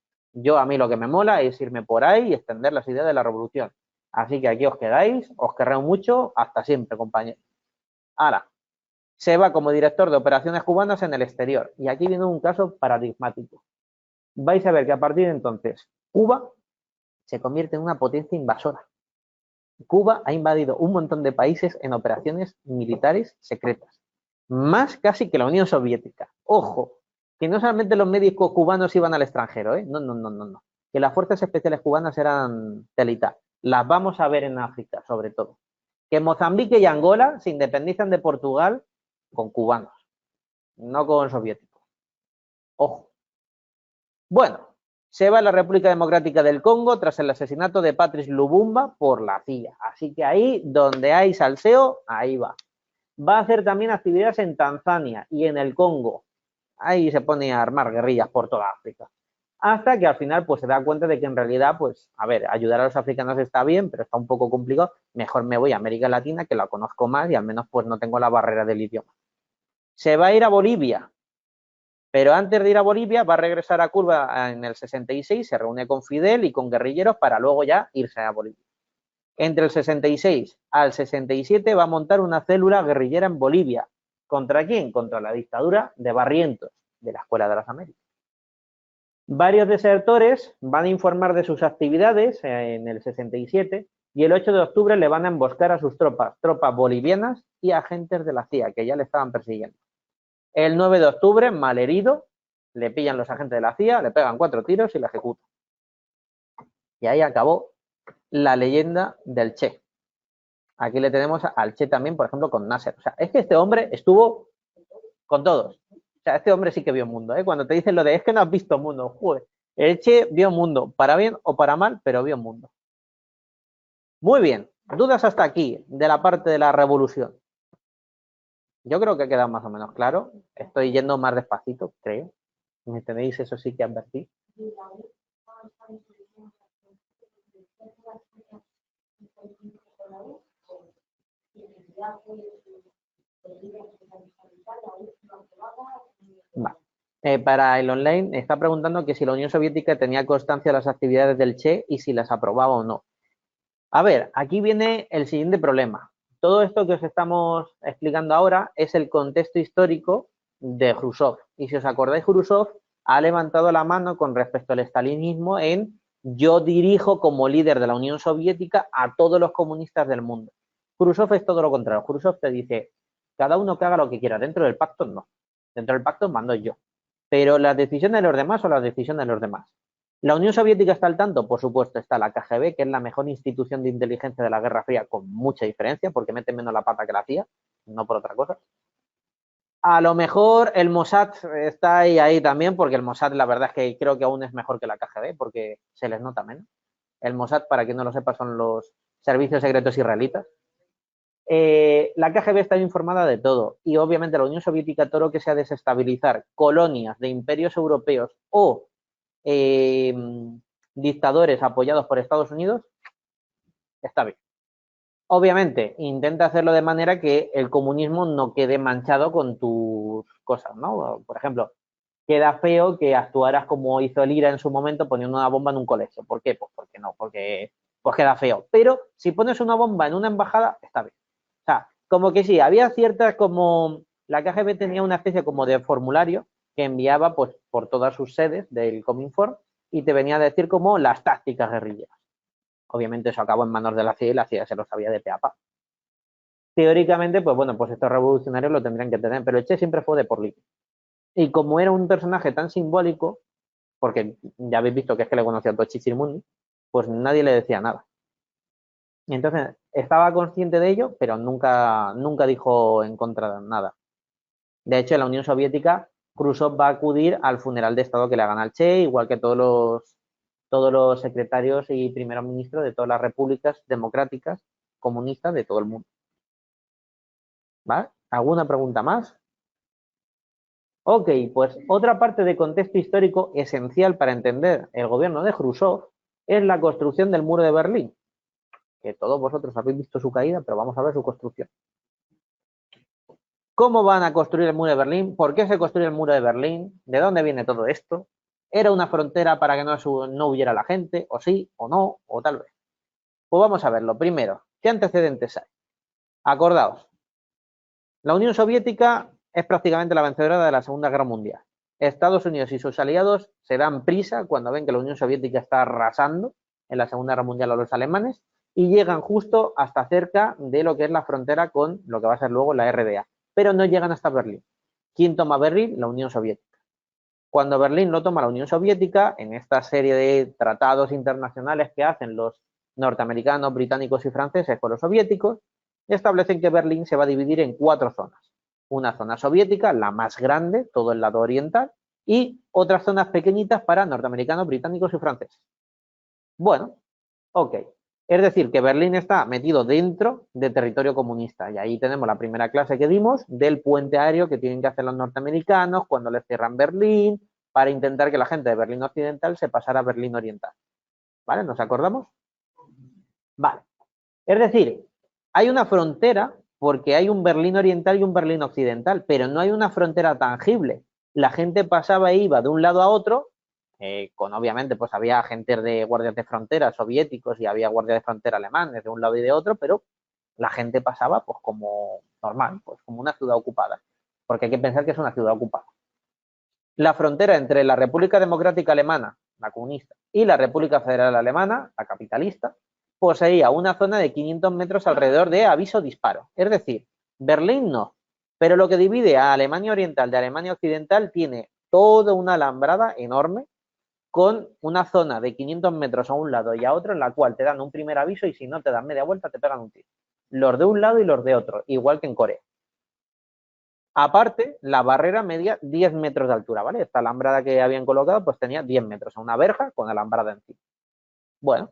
A mí lo que me mola es irme por ahí y extender las ideas de la revolución. Así que aquí os quedáis, os querré mucho, hasta siempre, compañeros. Ahora, se va como director de operaciones cubanas en el exterior. Y aquí viene un caso paradigmático. Vais a ver que a partir de entonces, Cuba se convierte en una potencia invasora. Cuba ha invadido un montón de países en operaciones militares secretas. Más casi que la Unión Soviética. Ojo, que no solamente los médicos cubanos iban al extranjero, ¿eh? No. Que las fuerzas especiales cubanas eran telita. Las vamos a ver en África, sobre todo. Que Mozambique y Angola se independizan de Portugal con cubanos, no con soviéticos. Ojo. Bueno, se va a la República Democrática del Congo tras el asesinato de Patrice Lumumba por la CIA. Así que ahí, donde hay salseo, ahí va. Va a hacer también actividades en Tanzania y en el Congo. ahí se pone a armar guerrillas por toda África. Hasta que al final pues se da cuenta de que en realidad, pues, a ver, ayudar a los africanos está bien, pero está un poco complicado. Mejor me voy a América Latina, que la conozco más y al menos pues no tengo la barrera del idioma. Se va a ir a Bolivia, pero antes de ir a Bolivia va a regresar a Cuba en el 66, se reúne con Fidel y con guerrilleros para luego ya irse a Bolivia. Entre el 66 al 67 va a montar una célula guerrillera en Bolivia. ¿Contra quién? Contra la dictadura de Barrientos, de la Escuela de las Américas. Varios desertores van a informar de sus actividades en el 67 y el 8 de octubre le van a emboscar a sus tropas bolivianas y agentes de la CIA que ya le estaban persiguiendo. El 9 de octubre, malherido, le pillan los agentes de la CIA, le pegan 4 tiros y le ejecutan. Y ahí acabó la leyenda del Che. Aquí le tenemos al Che también, por ejemplo, con Nasser. O sea, es que este hombre estuvo con todos. O sea, este hombre sí que vio mundo, ¿eh? Cuando te dicen lo de es que no has visto mundo, joder. El Che vio mundo, para bien o para mal, pero vio mundo. Muy bien. ¿Dudas hasta aquí de la parte de la revolución? Yo creo que queda más o menos claro. Estoy yendo más despacito, creo. ¿Me tenéis eso sí que advertir? Vale. Para el online está preguntando que si la Unión Soviética tenía constancia de las actividades del Che y si las aprobaba o no. A ver, aquí viene el siguiente problema. Todo esto que os estamos explicando ahora es el contexto histórico de Khrushchev. Y si os acordáis, Khrushchev ha levantado la mano con respecto al estalinismo en yo dirijo como líder de la Unión Soviética a todos los comunistas del mundo. Khrushchev es todo lo contrario. Khrushchev te dice, cada uno que haga lo que quiera. Dentro del pacto no. Dentro del pacto mando yo. Pero las decisiones de los demás son las decisiones de los demás. ¿La Unión Soviética está al tanto? Por supuesto, está la KGB, que es la mejor institución de inteligencia de la Guerra Fría, con mucha diferencia, porque mete menos la pata que la CIA, no por otra cosa. A lo mejor el Mossad está ahí también, porque el Mossad la verdad es que creo que aún es mejor que la KGB, porque se les nota menos. El Mossad, para quien no lo sepa, son los servicios secretos israelitas. La KGB está informada de todo y obviamente la Unión Soviética, todo lo que sea desestabilizar colonias de imperios europeos o dictadores apoyados por Estados Unidos, está bien. Obviamente, intenta hacerlo de manera que el comunismo no quede manchado con tus cosas, ¿no? Por ejemplo, queda feo que actuaras como hizo el IRA en su momento poniendo una bomba en un colegio. ¿Por qué? Pues porque no, porque pues queda feo. Pero si pones una bomba en una embajada, está bien. O sea, como que sí, había ciertas como... La KGB tenía una especie como de formulario que enviaba pues por todas sus sedes del Cominform y te venía a decir como las tácticas guerrilleras. Obviamente eso acabó en manos de la CIA y la CIA se lo sabía de pe a pa. Teóricamente, pues bueno, pues estos revolucionarios lo tendrían que tener, pero el Che siempre fue de por libre. Y como era un personaje tan simbólico, porque ya habéis visto que es que le conocía a Tochi Chirmuni, pues nadie le decía nada. Y entonces estaba consciente de ello, pero nunca dijo en contra de nada. De hecho, en la Unión Soviética, Khrushchev va a acudir al funeral de Estado que le hagan al Che, igual que todos los secretarios y primeros ministros de todas las repúblicas democráticas comunistas de todo el mundo. ¿Vale? ¿Alguna pregunta más? Ok, pues otra parte de contexto histórico esencial para entender el gobierno de Khrushchev es la construcción del muro de Berlín, que todos vosotros habéis visto su caída, pero vamos a ver su construcción. ¿Cómo van a construir el muro de Berlín? ¿Por qué se construye el muro de Berlín? ¿De dónde viene todo esto? ¿Era una frontera para que no huyera la gente? ¿O sí? ¿O no? ¿O tal vez? Pues vamos a verlo. Primero, ¿qué antecedentes hay? Acordaos, la Unión Soviética es prácticamente la vencedora de la Segunda Guerra Mundial. Estados Unidos y sus aliados se dan prisa cuando ven que la Unión Soviética está arrasando en la Segunda Guerra Mundial a los alemanes y llegan justo hasta cerca de lo que es la frontera con lo que va a ser luego la RDA, pero no llegan hasta Berlín. ¿Quién toma Berlín? La Unión Soviética. Cuando Berlín lo toma la Unión Soviética, en esta serie de tratados internacionales que hacen los norteamericanos, británicos y franceses con los soviéticos, establecen que Berlín se va a dividir en 4 zonas. Una zona soviética, la más grande, todo el lado oriental, y otras zonas pequeñitas para norteamericanos, británicos y franceses. Bueno, ok. Es decir, que Berlín está metido dentro de territorio comunista. Y ahí tenemos la primera clase que dimos del puente aéreo que tienen que hacer los norteamericanos cuando les cierran Berlín para intentar que la gente de Berlín Occidental se pasara a Berlín Oriental. ¿Vale? ¿Nos acordamos? Vale. Es decir, hay una frontera porque hay un Berlín Oriental y un Berlín Occidental, pero no hay una frontera tangible. La gente pasaba e iba de un lado a otro, con obviamente pues había agentes de guardias de frontera soviéticos y había guardias de frontera alemanes de un lado y de otro, pero la gente pasaba pues como normal, pues como una ciudad ocupada, porque hay que pensar que es una ciudad ocupada. La frontera entre la República Democrática Alemana, la comunista, y la República Federal Alemana, la capitalista, poseía una zona de 500 metros alrededor de aviso disparo. Es decir, Berlín no, pero lo que divide a Alemania Oriental de Alemania Occidental tiene toda una alambrada enorme con una zona de 500 metros a un lado y a otro en la cual te dan un primer aviso y si no te dan media vuelta te pegan un tiro. Los de un lado y los de otro, igual que en Corea. Aparte, la barrera media 10 metros de altura, ¿vale? Esta alambrada que habían colocado pues tenía 10 metros, una verja con alambrada encima. Bueno,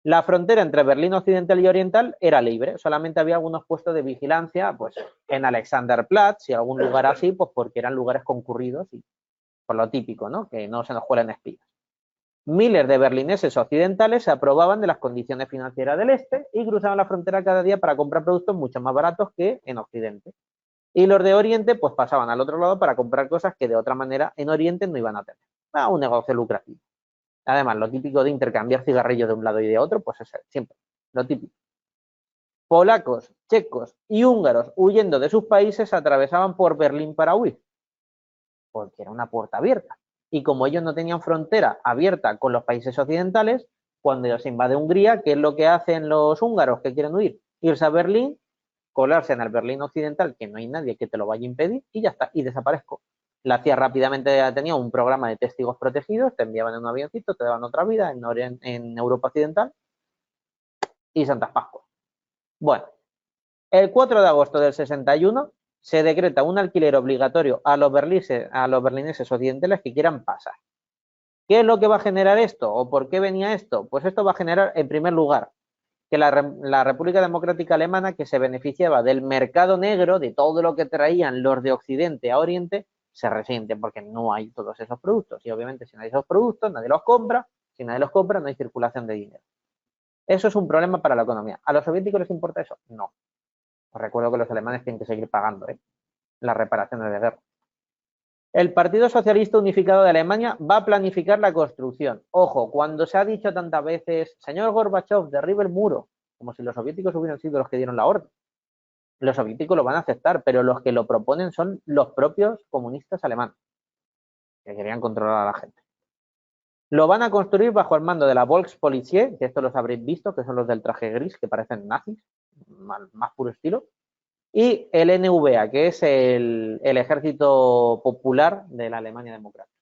la frontera entre Berlín Occidental y Oriental era libre, solamente había algunos puestos de vigilancia, pues en Alexanderplatz y algún lugar así, pues porque eran lugares concurridos y por lo típico, ¿no? Que no se nos cuelen espías. Miles de berlineses occidentales se aprobaban de las condiciones financieras del este y cruzaban la frontera cada día para comprar productos mucho más baratos que en Occidente. Y los de Oriente pues pasaban al otro lado para comprar cosas que de otra manera en Oriente no iban a tener. Un negocio lucrativo. Además, lo típico de intercambiar cigarrillos de un lado y de otro, pues es siempre lo típico. Polacos, checos y húngaros huyendo de sus países atravesaban por Berlín para huir, porque era una puerta abierta. Y como ellos no tenían frontera abierta con los países occidentales, cuando se invade Hungría, ¿qué es lo que hacen los húngaros que quieren huir? Irse a Berlín, colarse en el Berlín Occidental, que no hay nadie que te lo vaya a impedir, y ya está, y desaparezco. La CIA rápidamente tenía un programa de testigos protegidos, te enviaban en un avioncito, te daban otra vida en Europa Occidental y Santas Pascuas. Bueno, el 4 de agosto del 61 se decreta un alquiler obligatorio a los berlineses occidentales que quieran pasar. ¿Qué es lo que va a generar esto? ¿O por qué venía esto? Pues esto va a generar, en primer lugar, que la República Democrática Alemana, que se beneficiaba del mercado negro, de todo lo que traían los de Occidente a Oriente, se resiente porque no hay todos esos productos. Y obviamente si no hay esos productos, nadie los compra. Si nadie los compra, no hay circulación de dinero. Eso es un problema para la economía. ¿A los soviéticos les importa eso? No. Os recuerdo que los alemanes tienen que seguir pagando las reparaciones de guerra. El Partido Socialista Unificado de Alemania va a planificar la construcción. Ojo, cuando se ha dicho tantas veces, señor Gorbachev, derribe el muro, como si los soviéticos hubieran sido los que dieron la orden. Los soviéticos lo van a aceptar, pero los que lo proponen son los propios comunistas alemanes, que querían controlar a la gente. Lo van a construir bajo el mando de la Volkspolizei, que esto los habréis visto, que son los del traje gris, que parecen nazis, más puro estilo, y el NVA, que es el ejército popular de la Alemania democrática.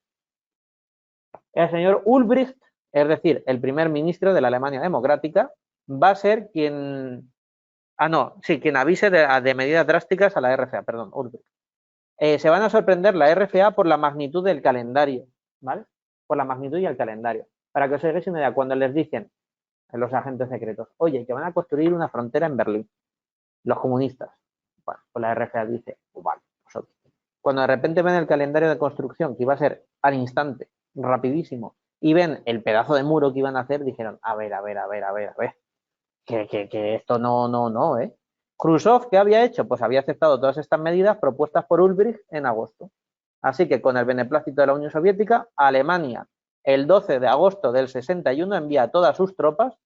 El señor Ulbricht, es decir, el primer ministro de la Alemania democrática, va a ser quien avise de medidas drásticas a la RFA, perdón, Ulbricht. Se van a sorprender la RFA por la magnitud del calendario, ¿vale? Por la magnitud y el calendario. Para que os hagáis una idea, cuando les dicen los agentes secretos, oye, que van a construir una frontera en Berlín, los comunistas, bueno, pues la RFA dice, pues vale, nosotros. Cuando de repente ven el calendario de construcción, que iba a ser al instante, rapidísimo, y ven el pedazo de muro que iban a hacer, dijeron, a ver, que esto no, ¿eh? Khrushchev, ¿qué había hecho? Pues había aceptado todas estas medidas propuestas por Ulbricht en agosto. Así que con el beneplácito de la Unión Soviética, Alemania, el 12 de agosto del 61, envía a todas sus tropas,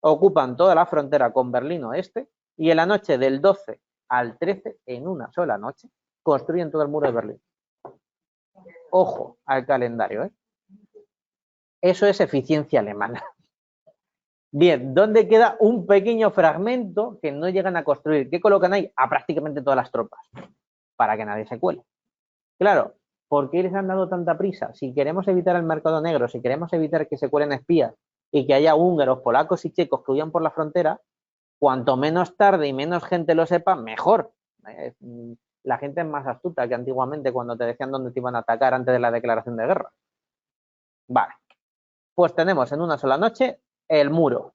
ocupan toda la frontera con Berlín Oeste y en la noche del 12 al 13, en una sola noche, construyen todo el muro de Berlín. Ojo al calendario, ¿eh? Eso es eficiencia alemana. Bien, ¿dónde queda un pequeño fragmento que no llegan a construir? ¿Qué colocan ahí? A prácticamente todas las tropas, para que nadie se cuele. Claro, ¿por qué les han dado tanta prisa? Si queremos evitar el mercado negro, si queremos evitar que se cuelen espías y que haya húngaros, polacos y checos que huyan por la frontera, cuanto menos tarde y menos gente lo sepa, mejor. La gente es más astuta que antiguamente cuando te decían dónde te iban a atacar antes de la declaración de guerra. Vale, pues tenemos en una sola noche el muro.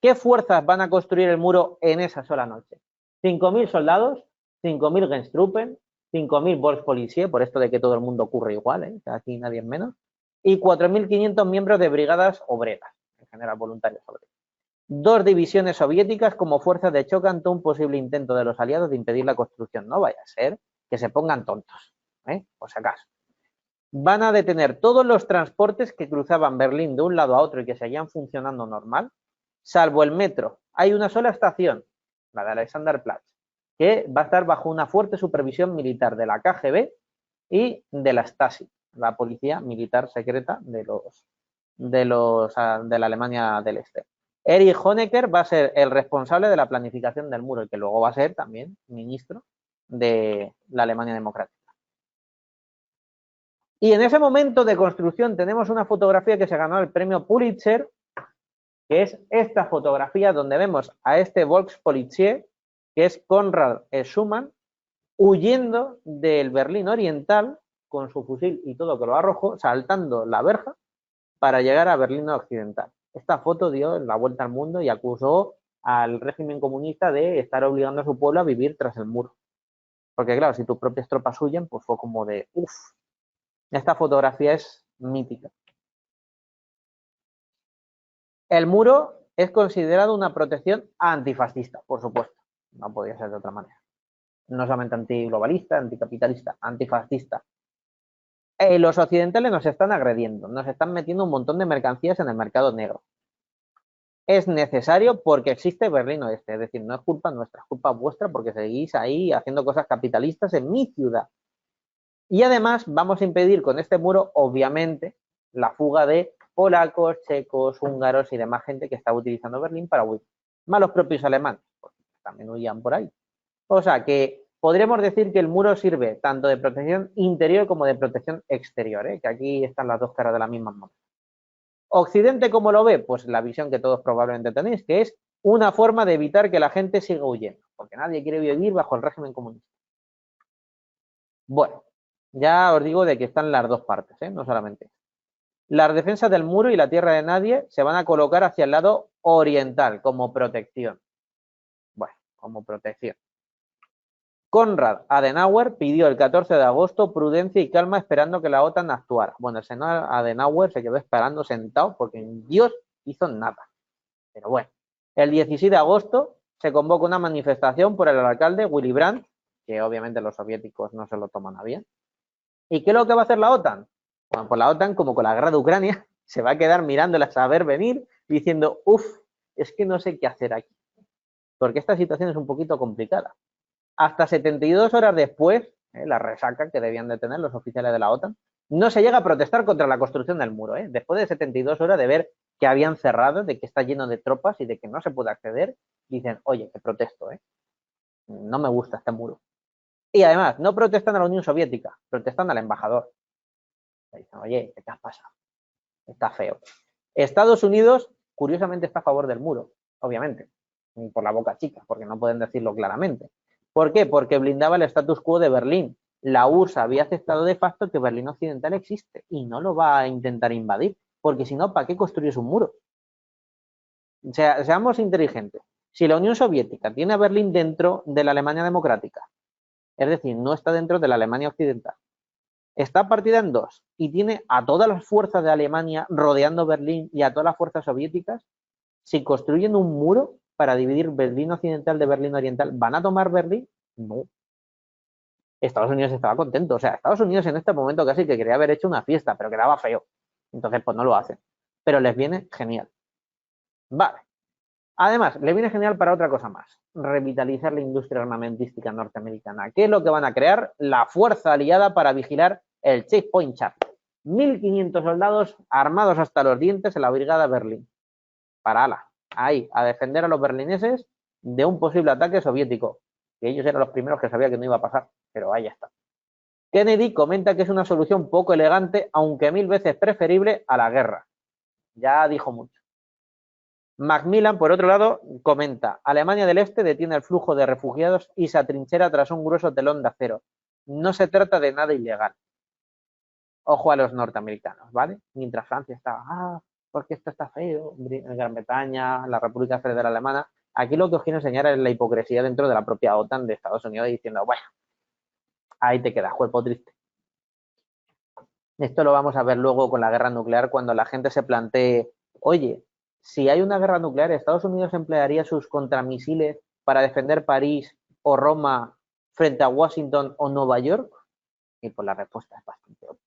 ¿Qué fuerzas van a construir el muro en esa sola noche? 5.000 soldados, 5.000 Genstruppen, 5.000 Volkspolizei, por esto de que todo el mundo ocurre igual, aquí nadie es menos, y 4.500 miembros de brigadas obreras, en general voluntarios obreros. 2 divisiones soviéticas como fuerzas de choque ante un posible intento de los aliados de impedir la construcción. No vaya a ser que se pongan tontos, por si acaso. Van a detener todos los transportes que cruzaban Berlín de un lado a otro y que seguían funcionando normal, salvo el metro. Hay una sola estación, la de Alexanderplatz, que va a estar bajo una fuerte supervisión militar de la KGB y de la Stasi, la policía militar secreta de la Alemania del Este. Erich Honecker va a ser el responsable de la planificación del muro y que luego va a ser también ministro de la Alemania democrática. Y en ese momento de construcción tenemos una fotografía que se ganó el premio Pulitzer, que es esta fotografía donde vemos a este Volkspolizei, que es Konrad Schumann, huyendo del Berlín Oriental con su fusil y todo que lo arrojó, saltando la verja para llegar a Berlín Occidental. Esta foto dio la vuelta al mundo y acusó al régimen comunista de estar obligando a su pueblo a vivir tras el muro. Porque claro, si tus propias tropas huyen, pues fue como de uff. Esta fotografía es mítica. El muro es considerado una protección antifascista, por supuesto. No podía ser de otra manera. No solamente antiglobalista, anticapitalista, antifascista. Los occidentales nos están agrediendo, nos están metiendo un montón de mercancías en el mercado negro. Es necesario porque existe Berlín Oeste, es decir, no es culpa nuestra, es culpa vuestra porque seguís ahí haciendo cosas capitalistas en mi ciudad. Y además vamos a impedir con este muro, obviamente, la fuga de polacos, checos, húngaros y demás gente que está utilizando Berlín para huir. Más los propios alemanes, porque también huían por ahí. O sea que podríamos decir que el muro sirve tanto de protección interior como de protección exterior, que aquí están las dos caras de la misma moneda. ¿Occidente cómo lo ve? Pues la visión que todos probablemente tenéis, que es una forma de evitar que la gente siga huyendo, porque nadie quiere vivir bajo el régimen comunista. Bueno, ya os digo de que están las dos partes, no solamente. Las defensas del muro y la tierra de nadie se van a colocar hacia el lado oriental como protección. Bueno, como protección. Konrad Adenauer pidió el 14 de agosto prudencia y calma esperando que la OTAN actuara. Bueno, el señor Adenauer se quedó esperando sentado porque Dios hizo nada. Pero bueno, el 16 de agosto se convoca una manifestación por el alcalde Willy Brandt, que obviamente los soviéticos no se lo toman a bien. ¿Y qué es lo que va a hacer la OTAN? Bueno, pues la OTAN, como con la guerra de Ucrania, se va a quedar mirándolas a ver venir diciendo, uff, es que no sé qué hacer aquí. Porque esta situación es un poquito complicada. Hasta 72 horas después, la resaca que debían de tener los oficiales de la OTAN, no se llega a protestar contra la construcción del muro. Después de 72 horas de ver que habían cerrado, de que está lleno de tropas y de que no se puede acceder, dicen, oye, que protesto, no me gusta este muro. Y además, no protestan a la Unión Soviética, protestan al embajador. Le dicen, oye, ¿qué te has pasado? Está feo. Estados Unidos, curiosamente, está a favor del muro, obviamente, ni por la boca chica, porque no pueden decirlo claramente. ¿Por qué? Porque blindaba el status quo de Berlín. La URSS había aceptado de facto que Berlín Occidental existe y no lo va a intentar invadir, porque si no, ¿para qué construyes un muro? O sea, seamos inteligentes. Si la Unión Soviética tiene a Berlín dentro de la Alemania democrática, es decir, no está dentro de la Alemania occidental, está partida en dos y tiene a todas las fuerzas de Alemania rodeando Berlín y a todas las fuerzas soviéticas, si construyen un muro para dividir Berlín Occidental de Berlín Oriental, ¿van a tomar Berlín? No. Estados Unidos estaba contento. O sea, Estados Unidos en este momento casi que quería haber hecho una fiesta, pero quedaba feo. Entonces, pues no lo hacen. Pero les viene genial. Vale. Además, les viene genial para otra cosa más. Revitalizar la industria armamentística norteamericana. ¿Qué es lo que van a crear? La fuerza aliada para vigilar el Checkpoint Charlie. 1.500 soldados armados hasta los dientes en la brigada Berlín. Para ala. Ahí, a defender a los berlineses de un posible ataque soviético, que ellos eran los primeros que sabían que no iba a pasar, pero ahí está. Kennedy comenta que es una solución poco elegante, aunque 1000 veces preferible a la guerra. Ya dijo mucho. Macmillan, por otro lado, comenta, Alemania del Este detiene el flujo de refugiados y se atrinchera tras un grueso telón de acero. No se trata de nada ilegal. Ojo a los norteamericanos, ¿vale? Mientras Francia estaba, porque esto está feo, en Gran Bretaña, la República Federal Alemana. Aquí lo que os quiero enseñar es la hipocresía dentro de la propia OTAN de Estados Unidos diciendo, bueno, ahí te quedas, cuerpo triste. Esto lo vamos a ver luego con la guerra nuclear cuando la gente se plantee, oye, si hay una guerra nuclear, ¿Estados Unidos emplearía sus contramisiles para defender París o Roma frente a Washington o Nueva York? Y pues la respuesta es bastante obvia.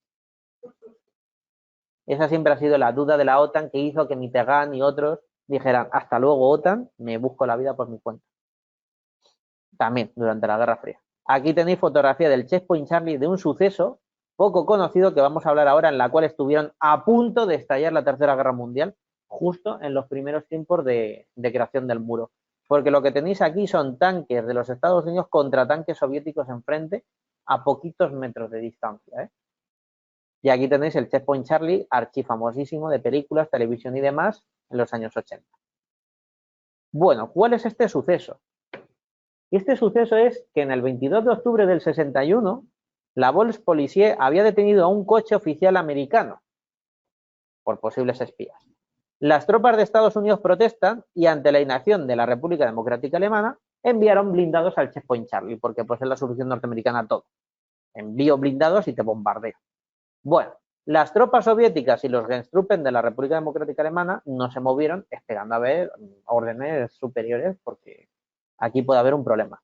Esa siempre ha sido la duda de la OTAN que hizo que Mitterrand y otros dijeran, hasta luego OTAN, me busco la vida por mi cuenta. También durante la Guerra Fría. Aquí tenéis fotografía del Checkpoint Charlie de un suceso poco conocido que vamos a hablar ahora, en la cual estuvieron a punto de estallar la Tercera Guerra Mundial, justo en los primeros tiempos de creación del muro. Porque lo que tenéis aquí son tanques de los Estados Unidos contra tanques soviéticos enfrente a poquitos metros de distancia, ¿eh? Y aquí tenéis el Checkpoint Charlie, archifamosísimo de películas, televisión y demás en los años 80. Bueno, ¿cuál es este suceso? Y este suceso es que en el 22 de octubre del 61, la Volkspolizei había detenido a un coche oficial americano por posibles espías. Las tropas de Estados Unidos protestan y ante la inacción de la República Democrática Alemana enviaron blindados al Checkpoint Charlie, porque pues es la solución norteamericana a todo. Envío blindados y te bombardeo. Bueno, las tropas soviéticas y los Genstruppen de la República Democrática Alemana no se movieron esperando a ver órdenes superiores porque aquí puede haber un problema.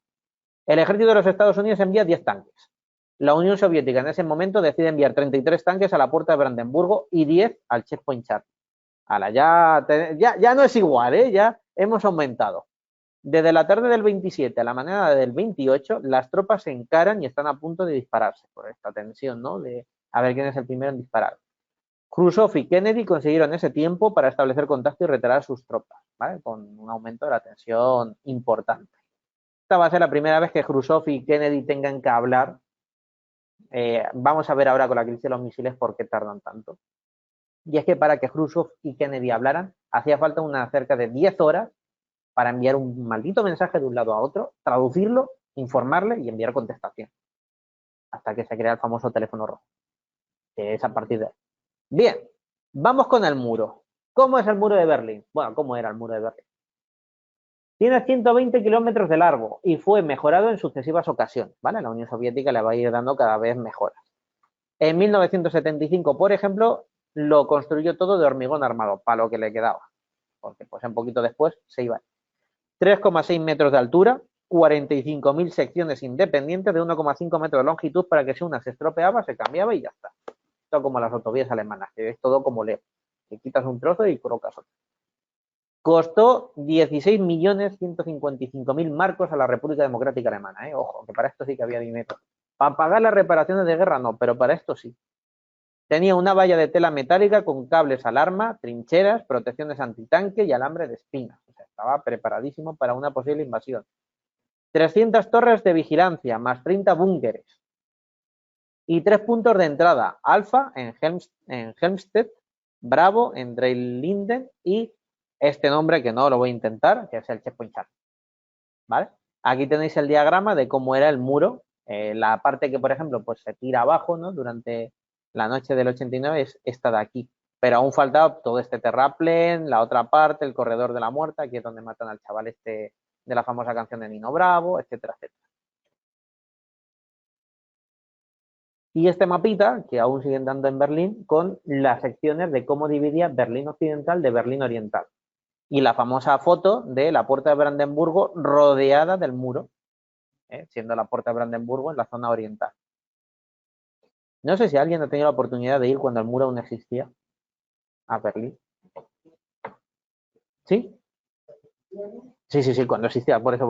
El ejército de los Estados Unidos envía 10 tanques. La Unión Soviética en ese momento decide enviar 33 tanques a la puerta de Brandenburgo y 10 al Checkpoint Charlie. Ya no es igual, ¿eh? Ya hemos aumentado. Desde la tarde del 27 a la mañana del 28, las tropas se encaran y están a punto de dispararse por esta tensión, ¿no? De a ver quién es el primero en disparar. Khrushchev y Kennedy consiguieron ese tiempo para establecer contacto y retirar a sus tropas, ¿vale? Con un aumento de la tensión importante. Esta va a ser la primera vez que Khrushchev y Kennedy tengan que hablar. Vamos a ver ahora con la crisis de los misiles por qué tardan tanto. Y es que para que Khrushchev y Kennedy hablaran, hacía falta cerca de 10 horas para enviar un maldito mensaje de un lado a otro, traducirlo, informarle y enviar contestación. Hasta que se crea el famoso teléfono rojo. Que es a partir de ahí. Bien, vamos con el muro. ¿Cómo es el muro de Berlín? Bueno, ¿cómo era el muro de Berlín? Tiene 120 kilómetros de largo y fue mejorado en sucesivas ocasiones, ¿vale? La Unión Soviética le va a ir dando cada vez mejoras. En 1975, por ejemplo, lo construyó todo de hormigón armado, para lo que le quedaba, porque pues un poquito después se iba. 3,6 metros de altura, 45.000 secciones independientes de 1,5 metros de longitud para que si una se estropeaba, se cambiaba y ya está. Esto como las autovías alemanas, que es todo como Lego. Que quitas un trozo y colocas otro. Costó 16.155.000 marcos a la República Democrática Alemana. Ojo, que para esto sí que había dinero. Para pagar las reparaciones de guerra no, pero para esto sí. Tenía una valla de tela metálica con cables alarma, trincheras, protecciones antitanque y alambre de espinas. O sea, estaba preparadísimo para una posible invasión. 300 torres de vigilancia, más 30 búnkeres. Y 3 puntos de entrada. Alfa en Helmstedt, Bravo en Dreilinden y este nombre que no lo voy a intentar, que es el Checkpoint Charlie. ¿Vale? Aquí tenéis el diagrama de cómo era el muro. La parte que, por ejemplo, pues se tira abajo, ¿no? Durante la noche del 89 es esta de aquí. Pero aún faltaba todo este terraplén, la otra parte, el corredor de la muerte, aquí es donde matan al chaval este de la famosa canción de Nino Bravo, etcétera, etcétera. Y este mapita, que aún siguen dando en Berlín, con las secciones de cómo dividía Berlín Occidental de Berlín Oriental. Y la famosa foto de la puerta de Brandenburgo rodeada del muro, siendo la puerta de Brandenburgo en la zona oriental. No sé si alguien ha tenido la oportunidad de ir cuando el muro aún existía a Berlín. ¿Sí? Sí, cuando existía, por eso.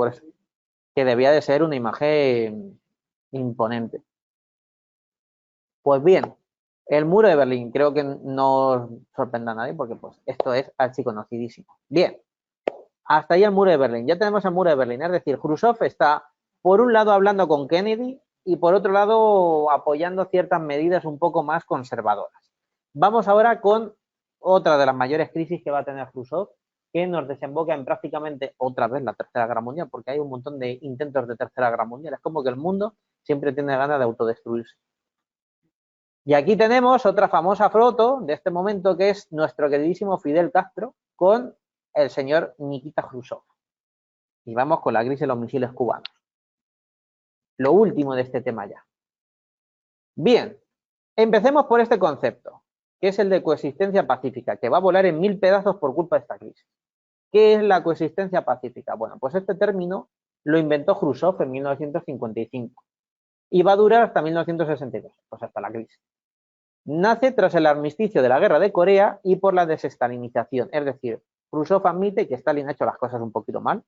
Que debía de ser una imagen imponente. Pues bien, el muro de Berlín, creo que no sorprenda a nadie porque pues esto es archiconocidísimo. Bien, hasta ahí el muro de Berlín. Ya tenemos el muro de Berlín, es decir, Khrushchev está por un lado hablando con Kennedy y por otro lado apoyando ciertas medidas un poco más conservadoras. Vamos ahora con otra de las mayores crisis que va a tener Khrushchev, que nos desemboca en prácticamente otra vez la Tercera Guerra Mundial, porque hay un montón de intentos de Tercera Guerra Mundial. Es como que el mundo siempre tiene ganas de autodestruirse. Y aquí tenemos otra famosa foto de este momento, que es nuestro queridísimo Fidel Castro con el señor Nikita Khrushchev. Y vamos con la crisis de los misiles cubanos. Lo último de este tema ya. Bien, empecemos por este concepto, que es el de coexistencia pacífica, que va a volar en 1000 pedazos por culpa de esta crisis. ¿Qué es la coexistencia pacífica? Bueno, pues este término lo inventó Khrushchev en 1955 y va a durar hasta 1962, pues hasta la crisis. Nace tras el armisticio de la guerra de Corea y por la desestalinización, es decir, Khrushchev admite que Stalin ha hecho las cosas un poquito mal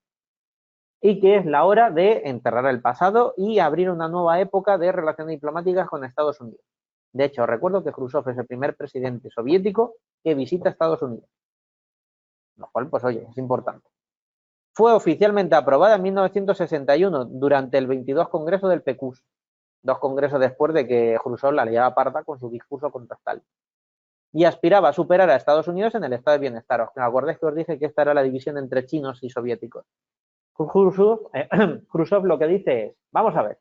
y que es la hora de enterrar el pasado y abrir una nueva época de relaciones diplomáticas con Estados Unidos. De hecho, recuerdo que Khrushchev es el primer presidente soviético que visita Estados Unidos, lo cual, pues oye, es importante. Fue oficialmente aprobada en 1961 durante el 22 Congreso del PQS, 2 congresos después de que Khrushchev la liaba parda con su discurso contra Stalin. Y aspiraba a superar a Estados Unidos en el estado de bienestar. ¿Os acordáis que os dije que esta era la división entre chinos y soviéticos? Khrushchev lo que dice es, vamos a ver,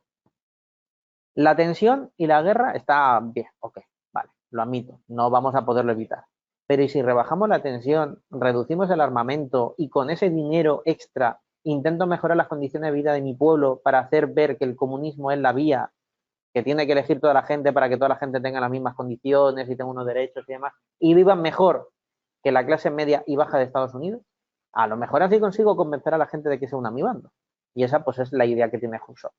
la tensión y la guerra está bien, ok, vale, lo admito, no vamos a poderlo evitar. Pero ¿y si rebajamos la tensión, reducimos el armamento y con ese dinero extra intento mejorar las condiciones de vida de mi pueblo para hacer ver que el comunismo es la vía que tiene que elegir toda la gente para que toda la gente tenga las mismas condiciones y tenga unos derechos y demás, y vivan mejor que la clase media y baja de Estados Unidos? A lo mejor así consigo convencer a la gente de que se una a mi bando. Y esa pues es la idea que tiene Khrushchev.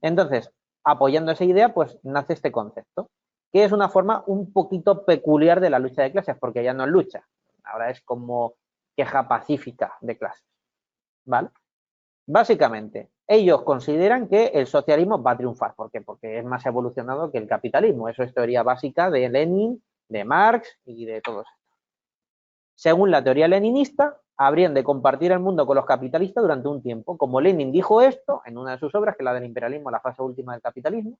Entonces, apoyando esa idea, pues nace este concepto, que es una forma un poquito peculiar de la lucha de clases, porque ya no es lucha, ahora es como queja pacífica de clases, ¿vale? Básicamente, ellos consideran que el socialismo va a triunfar. ¿Por qué? Porque es más evolucionado que el capitalismo. Eso es teoría básica de Lenin, de Marx y de todos. Según la teoría leninista, habrían de compartir el mundo con los capitalistas durante un tiempo. Como Lenin dijo esto en una de sus obras, que es la del imperialismo, la fase última del capitalismo,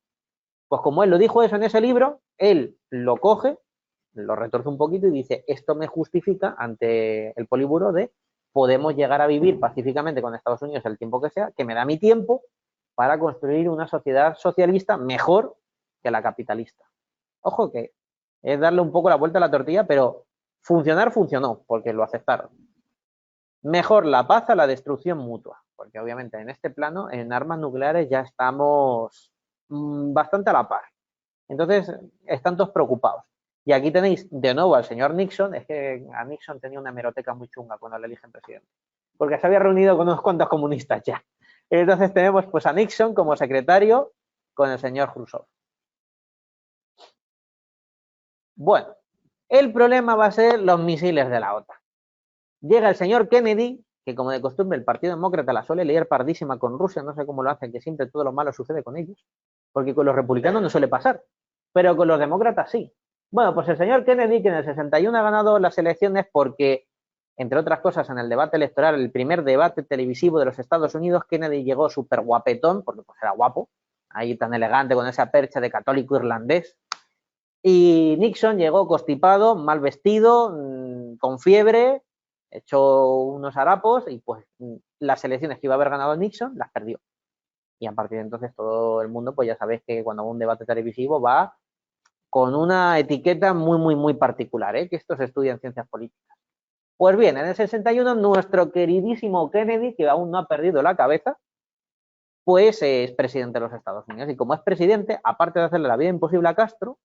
pues como él lo dijo eso en ese libro, él lo coge, lo retorce un poquito y dice, esto me justifica ante el Politburó de podemos llegar a vivir pacíficamente con Estados Unidos el tiempo que sea, que me da mi tiempo para construir una sociedad socialista mejor que la capitalista. Ojo que es darle un poco la vuelta a la tortilla, pero funcionar funcionó, porque lo aceptaron. Mejor la paz a la destrucción mutua, porque obviamente en este plano, en armas nucleares ya estamos bastante a la par. Entonces, están todos preocupados. Y aquí tenéis de nuevo al señor Nixon. Es que a Nixon tenía una hemeroteca muy chunga cuando le eligen presidente, porque se había reunido con unos cuantos comunistas ya. Entonces tenemos pues a Nixon como secretario con el señor Khrushchev. Bueno, el problema va a ser los misiles de la OTAN. Llega el señor Kennedy, que como de costumbre el Partido Demócrata la suele liar pardísima con Rusia, no sé cómo lo hacen, que siempre todo lo malo sucede con ellos, porque con los republicanos no suele pasar, pero con los demócratas sí. Bueno, pues el señor Kennedy, que en el 61 ha ganado las elecciones porque, entre otras cosas, en el debate electoral, el primer debate televisivo de los Estados Unidos, Kennedy llegó súper guapetón, porque pues era guapo, ahí tan elegante con esa percha de católico irlandés, y Nixon llegó constipado, mal vestido, con fiebre, echó unos harapos y pues las elecciones que iba a haber ganado Nixon las perdió. Y a partir de entonces todo el mundo, pues ya sabéis que cuando va un debate televisivo va con una etiqueta muy particular, que esto se estudia en ciencias políticas. Pues bien, en el 61 nuestro queridísimo Kennedy, que aún no ha perdido la cabeza, pues es presidente de los Estados Unidos. Y como es presidente, aparte de hacerle la vida imposible a Castro,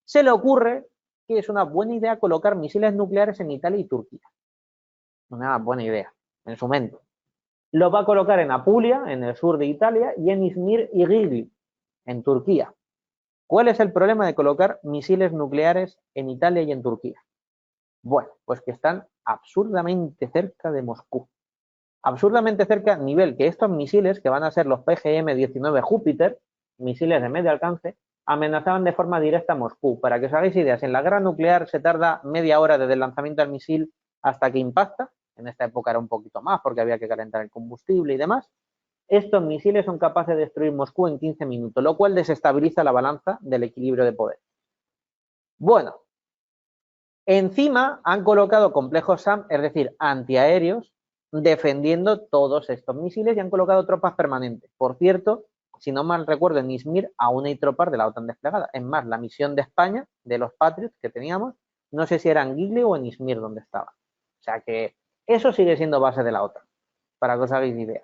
se le ocurre que es una buena idea colocar misiles nucleares en Italia y Turquía. Una buena idea, en su mente. Lo va a colocar en Apulia, en el sur de Italia, y en Izmir y Gilgit, en Turquía. ¿Cuál es el problema de colocar misiles nucleares en Italia y en Turquía? Bueno, pues que están absurdamente cerca de Moscú. Absurdamente cerca, nivel que estos misiles, que van a ser los PGM-19 Júpiter, misiles de medio alcance, amenazaban de forma directa a Moscú. Para que os hagáis ideas, en la guerra nuclear se tarda media hora desde el lanzamiento del misil hasta que impacta. En esta época era un poquito más porque había que calentar el combustible y demás. Estos misiles son capaces de destruir Moscú en 15 minutos, lo cual desestabiliza la balanza del equilibrio de poder. Bueno, encima han colocado complejos SAM, es decir, antiaéreos, defendiendo todos estos misiles y han colocado tropas permanentes. Por cierto, si no mal recuerdo, en Izmir aún hay tropas de la OTAN desplegadas. Es más, la misión de España, de los Patriots que teníamos, no sé si era en Giglio o en Izmir donde estaba. O sea que eso sigue siendo base de la OTAN, para que os hagáis idea.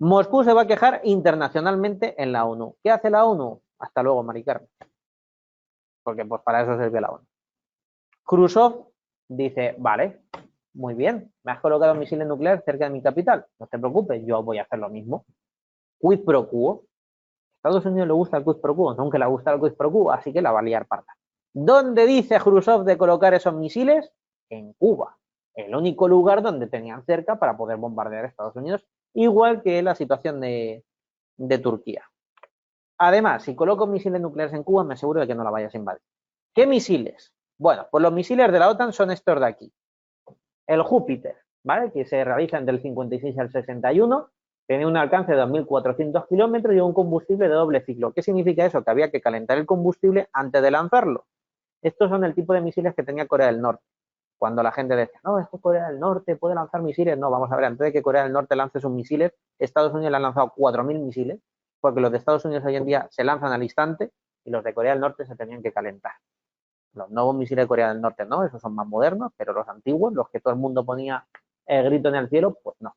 Moscú se va a quejar internacionalmente en la ONU. ¿Qué hace la ONU? Hasta luego, Mari Carmen. Porque pues para eso sirve la ONU. Khrushchev dice, vale, muy bien, me has colocado misiles nucleares cerca de mi capital. No te preocupes, yo voy a hacer lo mismo. Quid pro quo. A Estados Unidos le gusta el quid pro quo, aunque le gusta el quid pro quo, así que la va a liar parda. ¿Dónde dice Khrushchev de colocar esos misiles? En Cuba. El único lugar donde tenían cerca para poder bombardear a Estados Unidos, igual que la situación de Turquía. Además, si coloco misiles nucleares en Cuba, me aseguro de que no la vayas a invadir. ¿Qué misiles? Bueno, pues los misiles de la OTAN son estos de aquí. El Júpiter, ¿vale? Que se realiza entre el 56 al 61, tiene un alcance de 2.400 kilómetros y un combustible de doble ciclo. ¿Qué significa eso? Que había que calentar el combustible antes de lanzarlo. Estos son el tipo de misiles que tenía Corea del Norte. Cuando la gente decía, no, es que Corea del Norte puede lanzar misiles. No, vamos a ver, antes de que Corea del Norte lance sus misiles, Estados Unidos le ha lanzado 4.000 misiles, porque los de Estados Unidos hoy en día se lanzan al instante y los de Corea del Norte se tenían que calentar. Los nuevos misiles de Corea del Norte no, esos son más modernos, pero los antiguos, los que todo el mundo ponía el grito en el cielo, pues no.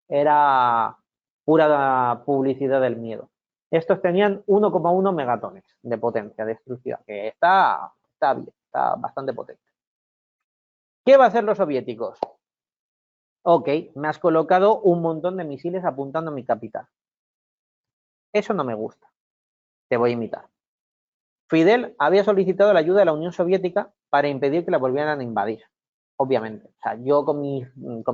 Era pura publicidad del miedo. Estos tenían 1,1 megatones de potencia destructiva, que está bien, está bastante potente. ¿Qué va a hacer los soviéticos? Ok, me has colocado un montón de misiles apuntando a mi capital. Eso no me gusta. Te voy a imitar. Fidel había solicitado la ayuda de la Unión Soviética para impedir que la volvieran a invadir. Obviamente. O sea, yo con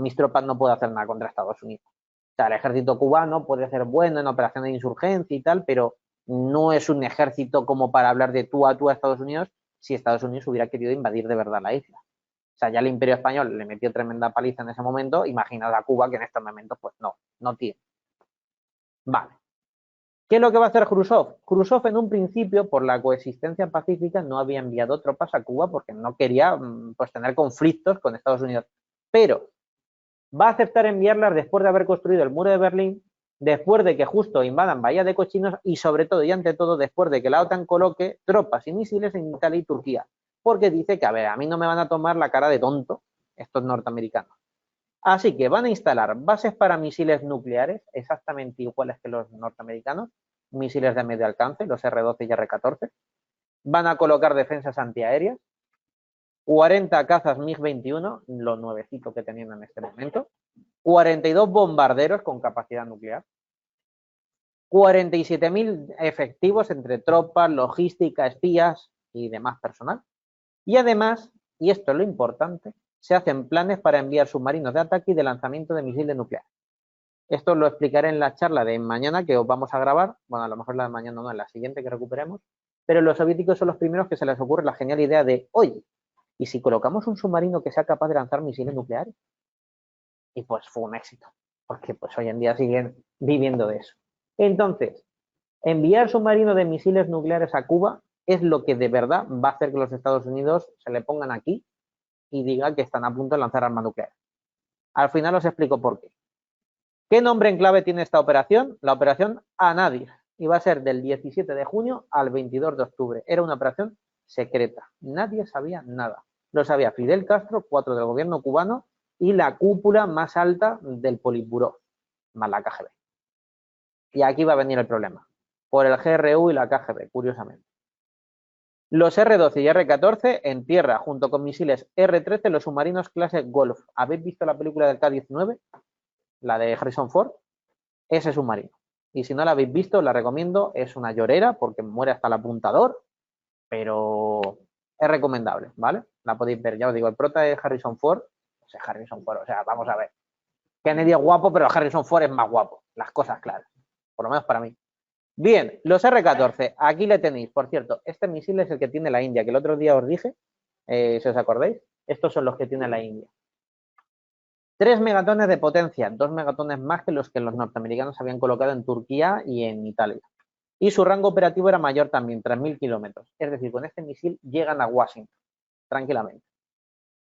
mis tropas no puedo hacer nada contra Estados Unidos. O sea, el ejército cubano puede ser bueno en operaciones de insurgencia y tal, pero no es un ejército como para hablar de tú a Estados Unidos si Estados Unidos hubiera querido invadir de verdad la isla. O sea, ya el Imperio Español le metió tremenda paliza en ese momento, imaginad a Cuba que en estos momentos pues no tiene. Vale. ¿Qué es lo que va a hacer Khrushchev? Khrushchev en un principio, por la coexistencia pacífica, no había enviado tropas a Cuba porque no quería pues, tener conflictos con Estados Unidos. Pero va a aceptar enviarlas después de haber construido el muro de Berlín, después de que justo invadan Bahía de Cochinos y sobre todo y ante todo después de que la OTAN coloque tropas y misiles en Italia y Turquía. Porque dice que, a ver, a mí no me van a tomar la cara de tonto estos norteamericanos. Así que van a instalar bases para misiles nucleares exactamente iguales que los norteamericanos, misiles de medio alcance, los R-12 y R-14. Van a colocar defensas antiaéreas, 40 cazas MiG-21, lo nuevecito que tenían en este momento, 42 bombarderos con capacidad nuclear, 47.000 efectivos entre tropas, logística, espías y demás personal. Y además, y esto es lo importante, se hacen planes para enviar submarinos de ataque y de lanzamiento de misiles nucleares. Esto lo explicaré en la charla de mañana que os vamos a grabar. Bueno, a lo mejor la de mañana no, en la siguiente que recuperemos. Pero los soviéticos son los primeros que se les ocurre la genial idea de, oye, ¿y si colocamos un submarino que sea capaz de lanzar misiles nucleares? Y pues fue un éxito, porque pues hoy en día siguen viviendo de eso. Entonces, enviar submarinos de misiles nucleares a Cuba es lo que de verdad va a hacer que los Estados Unidos se le pongan aquí y digan que están a punto de lanzar armas nucleares. Al final os explico por qué. ¿Qué nombre en clave tiene esta operación? La operación Anadir. Y va a ser del 17 de junio al 22 de octubre. Era una operación secreta. Nadie sabía nada. Lo sabía Fidel Castro, 4 del gobierno cubano y la cúpula más alta del Politburó, más la KGB. Y aquí va a venir el problema. Por el GRU y la KGB, curiosamente. Los R-12 y R-14 en tierra, junto con misiles R-13, los submarinos clase Golf. ¿Habéis visto la película del K-19? La de Harrison Ford, ese submarino. Y si no la habéis visto, la recomiendo. Es una llorera porque muere hasta el apuntador, pero es recomendable, ¿vale? La podéis ver. Ya os digo, el prota es Harrison Ford. O sea, Harrison Ford, o sea, vamos a ver. Kennedy es guapo, pero Harrison Ford es más guapo. Las cosas claras. Por lo menos para mí. Bien, los R-14. Aquí le tenéis. Por cierto, este misil es el que tiene la India, que el otro día os dije, si os acordáis. Estos son los que tiene la India. 3 megatones de potencia, 2 megatones más que los norteamericanos habían colocado en Turquía y en Italia. Y su rango operativo era mayor también, 3.000 kilómetros. Es decir, con este misil llegan a Washington, tranquilamente.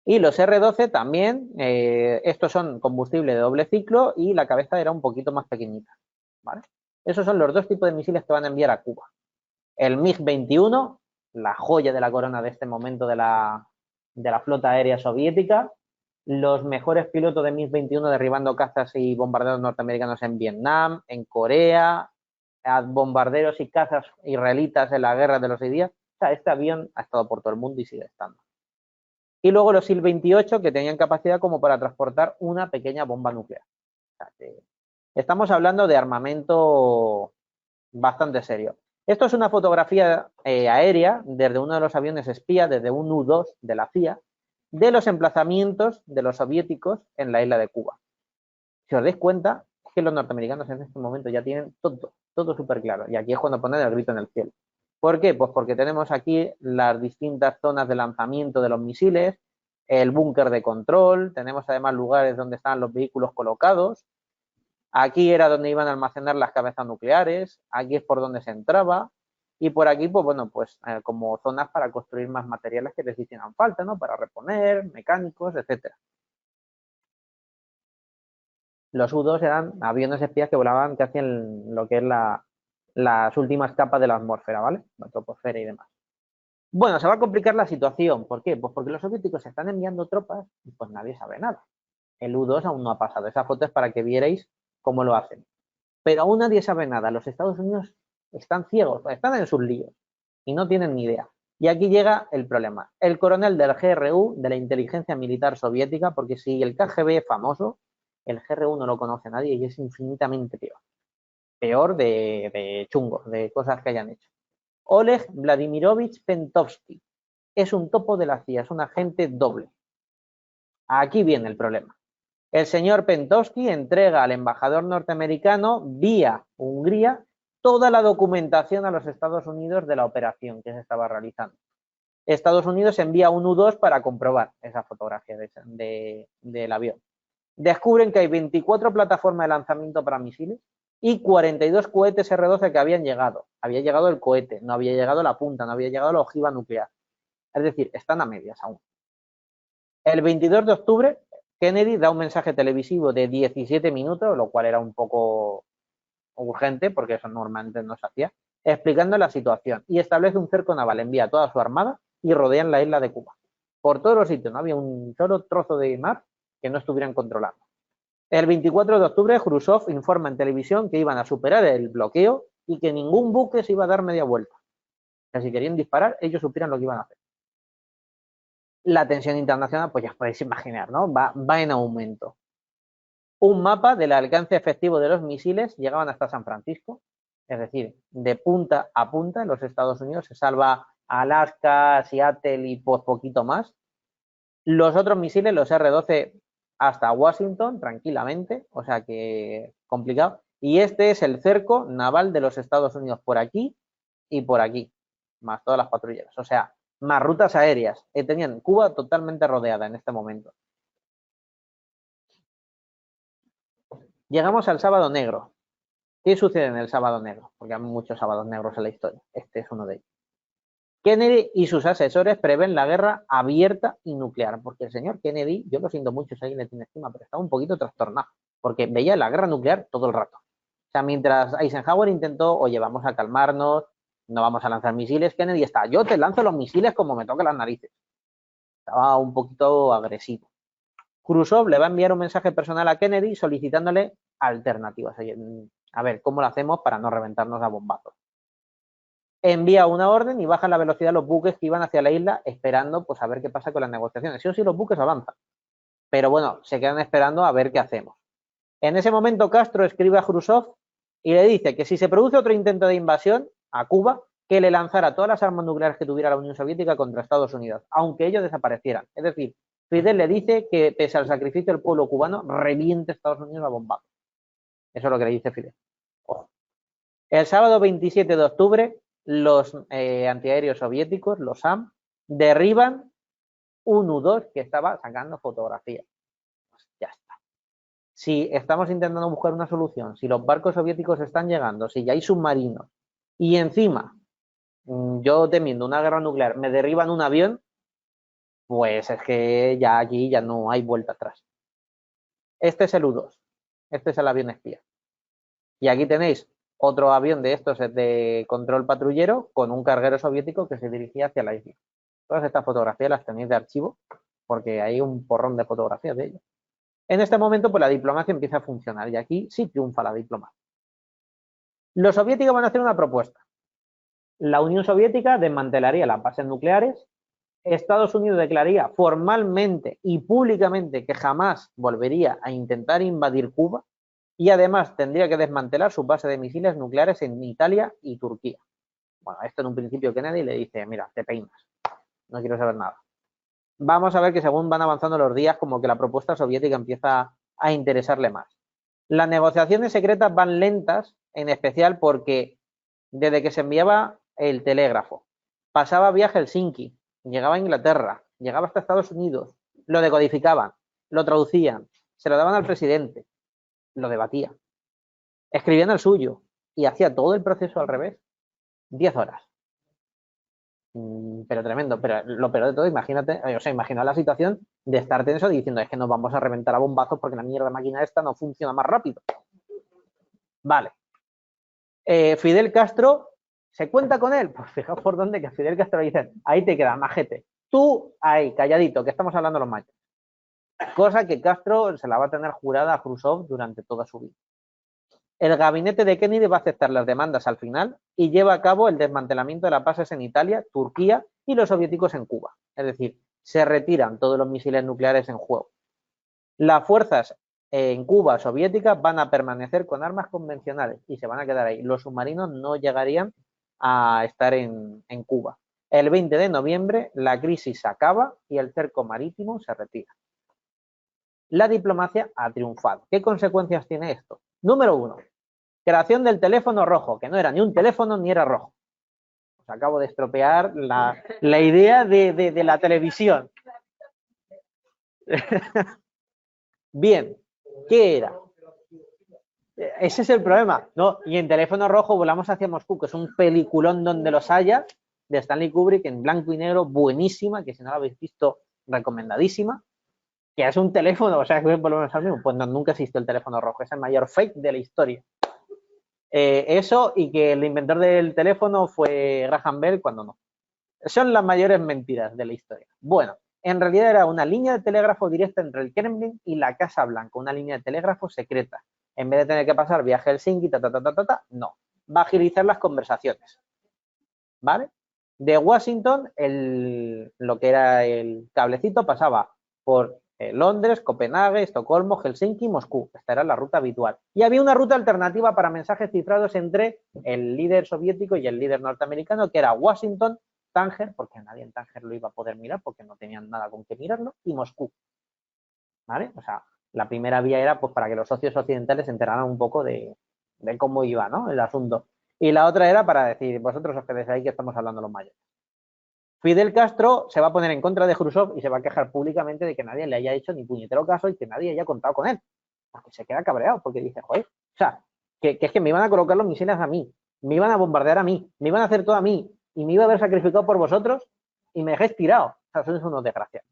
Y los R-12 también, estos son combustible de doble ciclo y la cabeza era un poquito más pequeñita, ¿vale? Esos son los dos tipos de misiles que van a enviar a Cuba. El MiG-21, la joya de la corona de este momento de la flota aérea soviética, los mejores pilotos de MiG-21 derribando cazas y bombarderos norteamericanos en Vietnam, en Corea, bombarderos y cazas israelitas en la guerra de los 6 días. O sea, este avión ha estado por todo el mundo y sigue estando. Y luego los Il-28, que tenían capacidad como para transportar una pequeña bomba nuclear. O sea, que estamos hablando de armamento bastante serio. Esto es una fotografía aérea desde uno de los aviones espía, desde un U-2 de la CIA, de los emplazamientos de los soviéticos en la isla de Cuba. Si os dais cuenta, es que los norteamericanos en este momento ya tienen todo súper claro. Y aquí es cuando ponen el grito en el cielo. ¿Por qué? Pues porque tenemos aquí las distintas zonas de lanzamiento de los misiles, el búnker de control, tenemos además lugares donde están los vehículos colocados. Aquí era donde iban a almacenar las cabezas nucleares, aquí es por donde se entraba, y por aquí, pues bueno, pues como zonas para construir más materiales que les hicieran falta, ¿no? Para reponer, mecánicos, etcétera. Los U-2 eran aviones espías que volaban casi en lo que es las últimas capas de la atmósfera, ¿vale? La troposfera y demás. Bueno, se va a complicar la situación. ¿Por qué? Pues porque los soviéticos están enviando tropas y pues nadie sabe nada. El U-2 aún no ha pasado. Esa foto es para que vierais cómo lo hacen. Pero aún nadie sabe nada. Los Estados Unidos están ciegos, están en sus líos y no tienen ni idea. Y aquí llega el problema. El coronel del GRU, de la inteligencia militar soviética, porque si el KGB es famoso, el GRU no lo conoce nadie y es infinitamente peor. Peor de chungos, de cosas que hayan hecho. Oleg Vladimirovich Pentovsky es un topo de la CIA, es un agente doble. Aquí viene el problema. El señor Pentovsky entrega al embajador norteamericano vía Hungría toda la documentación a los Estados Unidos de la operación que se estaba realizando. Estados Unidos envía un U-2 para comprobar esa fotografía del avión. Descubren que hay 24 plataformas de lanzamiento para misiles y 42 cohetes R-12 que habían llegado. Había llegado el cohete, no había llegado la punta, no había llegado la ojiva nuclear. Es decir, están a medias aún. El 22 de octubre, Kennedy da un mensaje televisivo de 17 minutos, lo cual era un poco urgente, porque eso normalmente no se hacía, explicando la situación y establece un cerco naval, envía toda su armada y rodean la isla de Cuba. Por todos los sitios, no había un solo trozo de mar que no estuvieran controlando. El 24 de octubre, Khrushchev informa en televisión que iban a superar el bloqueo y que ningún buque se iba a dar media vuelta. Que si querían disparar, ellos supieran lo que iban a hacer. La tensión internacional, pues ya os podéis imaginar, ¿no? Va en aumento. Un mapa del alcance efectivo de los misiles llegaban hasta San Francisco, es decir, de punta a punta en los Estados Unidos se salva Alaska, Seattle y pues poquito más. Los otros misiles, los R-12, hasta Washington tranquilamente, o sea que complicado. Y este es el cerco naval de los Estados Unidos por aquí y por aquí, más todas las patrulleras, o sea, más rutas aéreas. Tenían Cuba totalmente rodeada en este momento. Llegamos al Sábado Negro. ¿Qué sucede en el Sábado Negro? Porque hay muchos sábados negros en la historia. Este es uno de ellos. Kennedy y sus asesores prevén la guerra abierta y nuclear, porque el señor Kennedy, yo lo siento mucho si alguien le tiene estima, pero estaba un poquito trastornado, porque veía la guerra nuclear todo el rato. O sea, mientras Eisenhower intentó, oye, vamos a calmarnos, no vamos a lanzar misiles, Kennedy está, yo te lanzo los misiles como me toque las narices. Estaba un poquito agresivo. Khrushchev le va a enviar un mensaje personal a Kennedy solicitándole alternativas. A ver, ¿cómo lo hacemos para no reventarnos a bombazos? Envía una orden y baja la velocidad de los buques que iban hacia la isla esperando pues a ver qué pasa con las negociaciones. Sí o sí los buques avanzan. Pero bueno, se quedan esperando a ver qué hacemos. En ese momento Castro escribe a Khrushchev y le dice que si se produce otro intento de invasión a Cuba, que le lanzara todas las armas nucleares que tuviera la Unión Soviética contra Estados Unidos, aunque ellos desaparecieran. Es decir, Fidel le dice que pese al sacrificio del pueblo cubano, reviente Estados Unidos a bombazos. Eso es lo que le dice Fidel. Ojo. El sábado 27 de octubre, los antiaéreos soviéticos, los SAM, derriban un U-2 que estaba sacando fotografías. Pues ya está. Si estamos intentando buscar una solución, si los barcos soviéticos están llegando, si ya hay submarinos y encima yo temiendo una guerra nuclear me derriban un avión, pues es que ya aquí ya no hay vuelta atrás. Este es el U-2, este es el avión espía. Y aquí tenéis otro avión de estos de control patrullero con un carguero soviético que se dirigía hacia la isla. Todas estas fotografías las tenéis de archivo porque hay un porrón de fotografías de ellos. En este momento, pues la diplomacia empieza a funcionar y aquí sí triunfa la diplomacia. Los soviéticos van a hacer una propuesta. La Unión Soviética desmantelaría las bases nucleares. Estados Unidos declararía formalmente y públicamente que jamás volvería a intentar invadir Cuba y además tendría que desmantelar su base de misiles nucleares en Italia y Turquía. Bueno, esto en un principio Kennedy le dice, mira, te peinas, no quiero saber nada. Vamos a ver que según van avanzando los días, como que la propuesta soviética empieza a interesarle más. Las negociaciones secretas van lentas, en especial porque desde que se enviaba el telégrafo, pasaba vía Helsinki, llegaba a Inglaterra, llegaba hasta Estados Unidos, lo decodificaban, lo traducían, se lo daban al presidente, lo debatía, escribían el suyo y hacía todo el proceso al revés. 10 horas. Pero tremendo, pero lo peor de todo, imagínate, o sea, imagina la situación de estar tenso diciendo es que nos vamos a reventar a bombazos porque la mierda máquina esta no funciona más rápido. Vale. Fidel Castro, ¿se cuenta con él? Pues fijaos por dónde que Fidel Castro le dice, ahí te queda, majete. Tú ahí, calladito, que estamos hablando los mayores. Cosa que Castro se la va a tener jurada a Khrushchev durante toda su vida. El gabinete de Kennedy va a aceptar las demandas al final y lleva a cabo el desmantelamiento de las bases en Italia, Turquía y los soviéticos en Cuba. Es decir, se retiran todos los misiles nucleares en juego. Las fuerzas en Cuba soviéticas van a permanecer con armas convencionales y se van a quedar ahí. Los submarinos no llegarían a estar en Cuba. El 20 de noviembre la crisis se acaba y el cerco marítimo se retira. La diplomacia ha triunfado. ¿Qué consecuencias tiene esto? Número 1. Creación del teléfono rojo, que no era ni un teléfono ni era rojo. Os acabo de estropear la idea de la televisión. Bien, ¿qué era? Ese es el problema, ¿no? Y en teléfono rojo volamos hacia Moscú, que es un peliculón donde los haya, de Stanley Kubrick, en blanco y negro, buenísima, que si no la habéis visto, recomendadísima. Que es un teléfono, o sea, que volvemos al mismo. Pues no, nunca existe el teléfono rojo, es el mayor fake de la historia. Eso y que el inventor del teléfono fue Graham Bell cuando no. Son las mayores mentiras de la historia. Bueno, en realidad era una línea de telégrafo directa entre el Kremlin y la Casa Blanca, una línea de telégrafo secreta. En vez de tener que pasar vía Helsinki, no. Va a agilizar las conversaciones. ¿Vale? De Washington, lo que era el cablecito pasaba por Londres, Copenhague, Estocolmo, Helsinki y Moscú. Esta era la ruta habitual. Y había una ruta alternativa para mensajes cifrados entre el líder soviético y el líder norteamericano, que era Washington, Tánger, porque nadie en Tánger lo iba a poder mirar porque no tenían nada con qué mirarlo, y Moscú. ¿Vale? O sea, la primera vía era pues para que los socios occidentales se enteraran un poco de cómo iba, ¿no?, el asunto. Y la otra era para decir, vosotros os quedéis ahí que estamos hablando los mayores. Fidel Castro se va a poner en contra de Khrushchev y se va a quejar públicamente de que nadie le haya hecho ni puñetero caso y que nadie haya contado con él. Porque se queda cabreado, porque dice, joder, o sea, que es que me iban a colocar los misiles a mí, me iban a bombardear a mí, me iban a hacer todo a mí y me iba a haber sacrificado por vosotros y me dejáis tirado. O sea, sois unos desgraciados.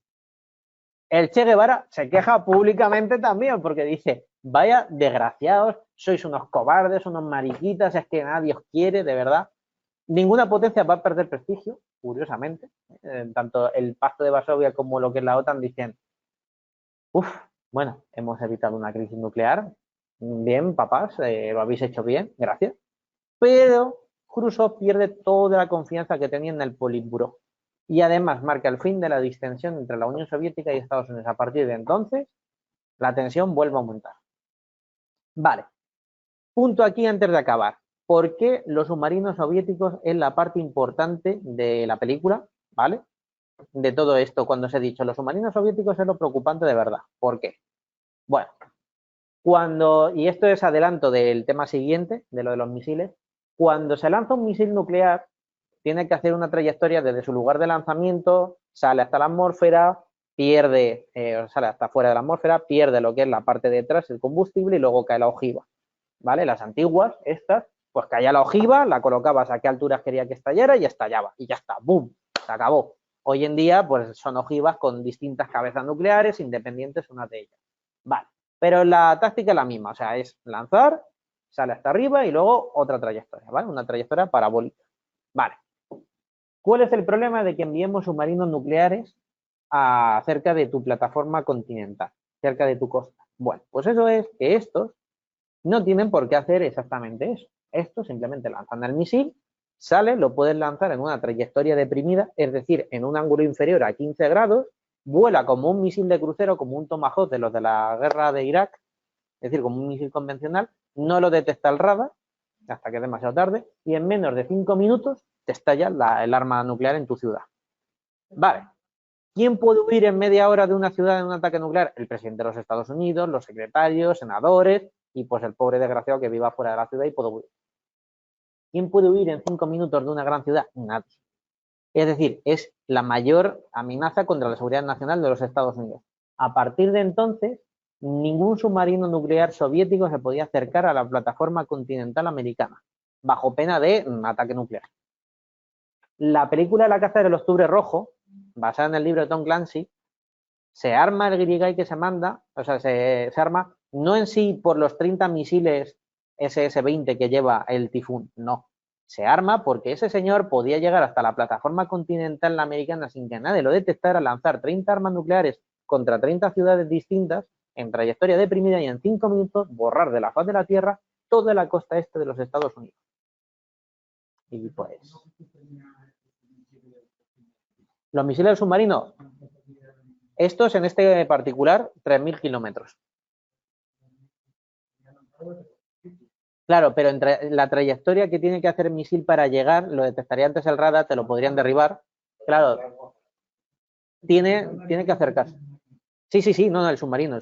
El Che Guevara se queja públicamente también porque dice, vaya desgraciados, sois unos cobardes, unos mariquitas, es que nadie os quiere, de verdad. Ninguna potencia va a perder prestigio, curiosamente. Tanto el Pacto de Varsovia como lo que es la OTAN dicen, bueno, hemos evitado una crisis nuclear. Bien, papás, lo habéis hecho bien, gracias. Pero Khrushchev pierde toda la confianza que tenía en el Politburó. Y además marca el fin de la distensión entre la Unión Soviética y Estados Unidos. A partir de entonces, la tensión vuelve a aumentar. Vale. Punto aquí antes de acabar. ¿Por qué los submarinos soviéticos es la parte importante de la película? ¿Vale? De todo esto, cuando os he dicho, los submarinos soviéticos es lo preocupante de verdad. ¿Por qué? Bueno, y esto es adelanto del tema siguiente, de lo de los misiles, cuando se lanza un misil nuclear, tiene que hacer una trayectoria desde su lugar de lanzamiento, sale hasta la atmósfera, sale hasta fuera de la atmósfera, pierde lo que es la parte de atrás, el combustible, y luego cae la ojiva. ¿Vale? Las antiguas, estas, pues caía la ojiva, la colocabas a qué alturas quería que estallara y estallaba. Y ya está, ¡boom! Se acabó. Hoy en día, pues son ojivas con distintas cabezas nucleares, independientes unas de ellas. Vale. Pero la táctica es la misma, o sea, es lanzar, Sale hasta arriba y luego otra trayectoria, ¿vale? Una trayectoria parabólica. Vale. ¿Cuál es el problema de que enviemos submarinos nucleares cerca de tu plataforma continental, cerca de tu costa? Bueno, pues eso es que estos no tienen por qué hacer exactamente eso. Estos simplemente lanzan el misil, sale, lo puedes lanzar en una trayectoria deprimida, es decir, en un ángulo inferior a 15 grados, vuela como un misil de crucero, como un Tomahawk de los de la guerra de Irak, es decir, como un misil convencional, no lo detecta el radar hasta que es demasiado tarde y en menos de 5 minutos te estalla el arma nuclear en tu ciudad. Vale. ¿Quién puede huir en media hora de una ciudad en un ataque nuclear? El presidente de los Estados Unidos, los secretarios, senadores y pues el pobre desgraciado que viva fuera de la ciudad y puede huir. ¿Quién puede huir en 5 minutos de una gran ciudad? Nadie. Es decir, es la mayor amenaza contra la seguridad nacional de los Estados Unidos. A partir de entonces, ningún submarino nuclear soviético se podía acercar a la plataforma continental americana, bajo pena de ataque nuclear. La película La caza del octubre rojo, basada en el libro de Tom Clancy, se arma el Guirigay que se manda, o sea, se arma no en sí por los 30 misiles SS-20 que lleva el Tifún, no. Se arma porque ese señor podía llegar hasta la plataforma continental americana sin que nadie lo detectara, lanzar 30 armas nucleares contra 30 ciudades distintas en trayectoria deprimida y en 5 minutos borrar de la faz de la Tierra toda la costa este de los Estados Unidos. Y pues... Los misiles submarinos, estos en este particular, 3.000 kilómetros. Claro, pero entre la trayectoria que tiene que hacer el misil para llegar, lo detectaría antes el radar, te lo podrían derribar. Claro, tiene que acercarse. Sí, no, el submarino.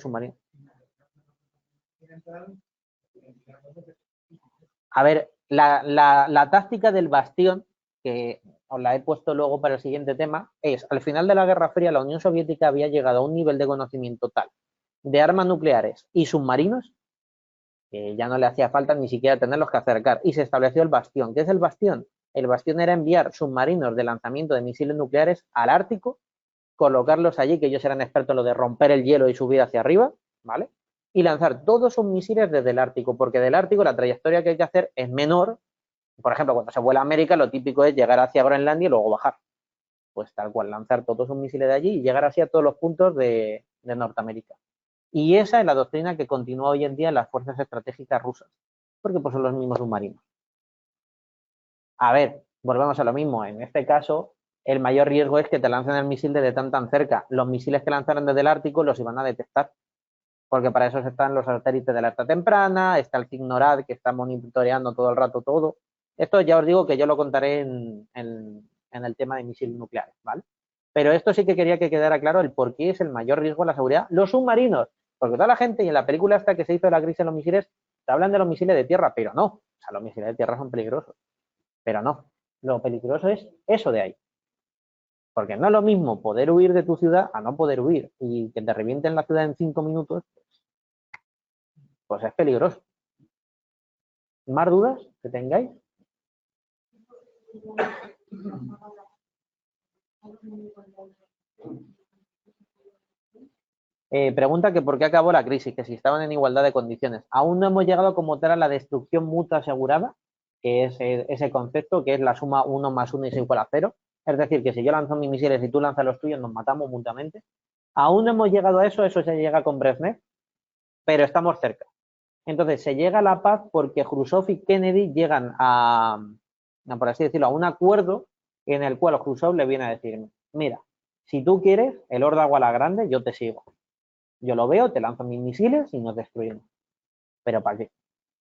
A ver, la táctica del bastión, que os la he puesto luego para el siguiente tema, es, al final de la Guerra Fría, la Unión Soviética había llegado a un nivel de conocimiento tal de armas nucleares y submarinos que ya no le hacía falta ni siquiera tenerlos que acercar. Y se estableció el bastión. ¿Qué es el bastión? El bastión era enviar submarinos de lanzamiento de misiles nucleares al Ártico, colocarlos allí, que ellos eran expertos en lo de romper el hielo y subir hacia arriba, ¿vale? Y lanzar todos sus misiles desde el Ártico, porque del Ártico la trayectoria que hay que hacer es menor. Por ejemplo, cuando se vuela a América, lo típico es llegar hacia Groenlandia y luego bajar. Pues tal cual, lanzar todos sus misiles de allí y llegar así a todos los puntos de Norteamérica. Y esa es la doctrina que continúa hoy en día en las fuerzas estratégicas rusas, porque pues son los mismos submarinos. A ver, volvemos a lo mismo. En este caso, el mayor riesgo es que te lancen el misil desde tan cerca. Los misiles que lanzaron desde el Ártico los iban a detectar, porque para eso están los satélites de alerta temprana, está el CIGNORAD que está monitoreando todo el rato todo. Esto ya os digo que yo lo contaré en el tema de misiles nucleares, ¿vale? Pero esto sí que quería que quedara claro el por qué es el mayor riesgo a la seguridad. Los submarinos, porque toda la gente, y en la película esta que se hizo de la crisis de los misiles, te hablan de los misiles de tierra, pero no. O sea, los misiles de tierra son peligrosos, pero no. Lo peligroso es eso de ahí. Porque no es lo mismo poder huir de tu ciudad a no poder huir. Y que te revienten la ciudad en 5 minutos, pues es peligroso. ¿Más dudas que tengáis? Pregunta que por qué acabó la crisis, que si estaban en igualdad de condiciones. Aún no hemos llegado como tal a la destrucción mutua asegurada, que es ese concepto que es la suma 1 más 1 es igual a 0. Es decir, que si yo lanzo mis misiles y tú lanzas los tuyos, nos matamos mutuamente. Aún no hemos llegado a eso se llega con Brezhnev, pero estamos cerca. Entonces, se llega a la paz porque Khrushchev y Kennedy llegan por así decirlo, a un acuerdo en el cual Khrushchev le viene a decir, mira, si tú quieres el órdago a la grande, yo te sigo. Yo lo veo, te lanzo mis misiles y nos destruimos. ¿Pero para qué?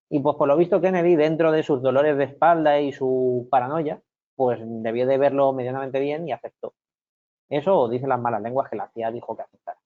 Y pues por lo visto Kennedy, dentro de sus dolores de espalda y su paranoia, pues debió de verlo medianamente bien y aceptó. Eso dice las malas lenguas que la CIA dijo que aceptara.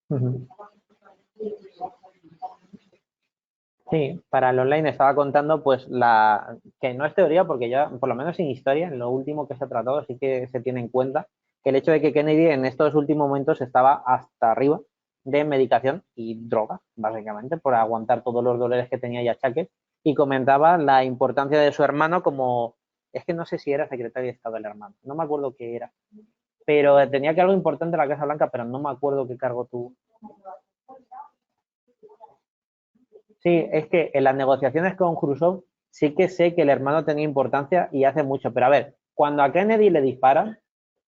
Ujú. Sí, para el online estaba contando pues que no es teoría porque ya, por lo menos en historia, en lo último que se ha tratado, sí que se tiene en cuenta que el hecho de que Kennedy en estos últimos momentos estaba hasta arriba de medicación y droga, básicamente, por aguantar todos los dolores que tenía y achaques, y comentaba la importancia de su hermano como, es que no sé si era secretario de Estado el hermano, no me acuerdo qué era, pero tenía que algo importante en la Casa Blanca, pero no me acuerdo qué cargo tuvo. Sí, es que en las negociaciones con Khrushchev sí que sé que el hermano tenía importancia y hace mucho, pero a ver, cuando a Kennedy le disparan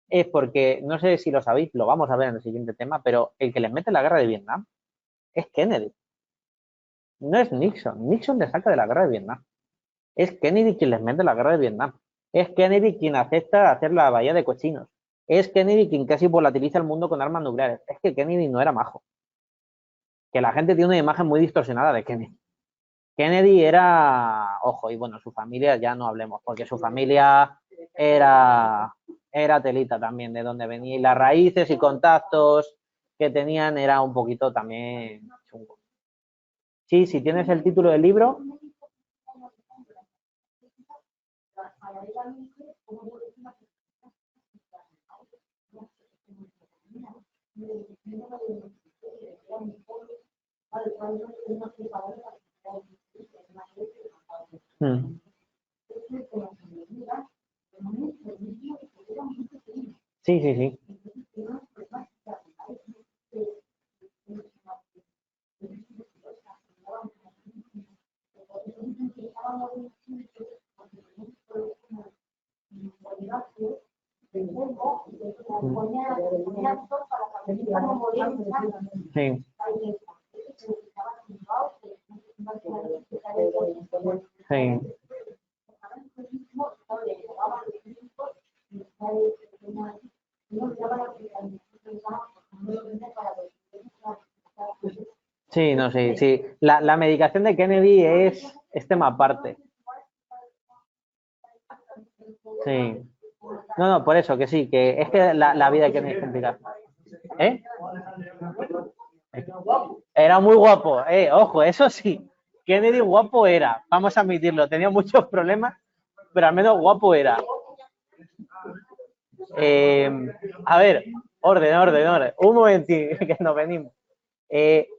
es porque, no sé si lo sabéis, lo vamos a ver en el siguiente tema, pero el que les mete en la guerra de Vietnam es Kennedy, no es Nixon. Nixon le saca de la guerra de Vietnam. Es Kennedy quien les mete en la guerra de Vietnam. Es Kennedy quien acepta hacer la bahía de cochinos. Es Kennedy quien casi volatiliza el mundo con armas nucleares. Es que Kennedy no era majo. Que la gente tiene una imagen muy distorsionada de Kennedy. Kennedy era, ojo, y bueno, su familia ya no hablemos, porque su familia era telita también, de donde venía, y las raíces y contactos que tenían era un poquito también chungo. Sí, si tienes el título del libro. Hmm. Sí, sí, sí. Sí. Sí. Sí, no, sí, sí. La medicación de Kennedy es tema aparte. Sí. No, no, por eso, que sí, que es que la vida de Kennedy es complicada. ¿Eh? Era muy guapo, ojo, eso sí. Kennedy guapo era, vamos a admitirlo, tenía muchos problemas, pero al menos guapo era. Eh, a ver, orden. Un momentín, que nos venimos. Eh,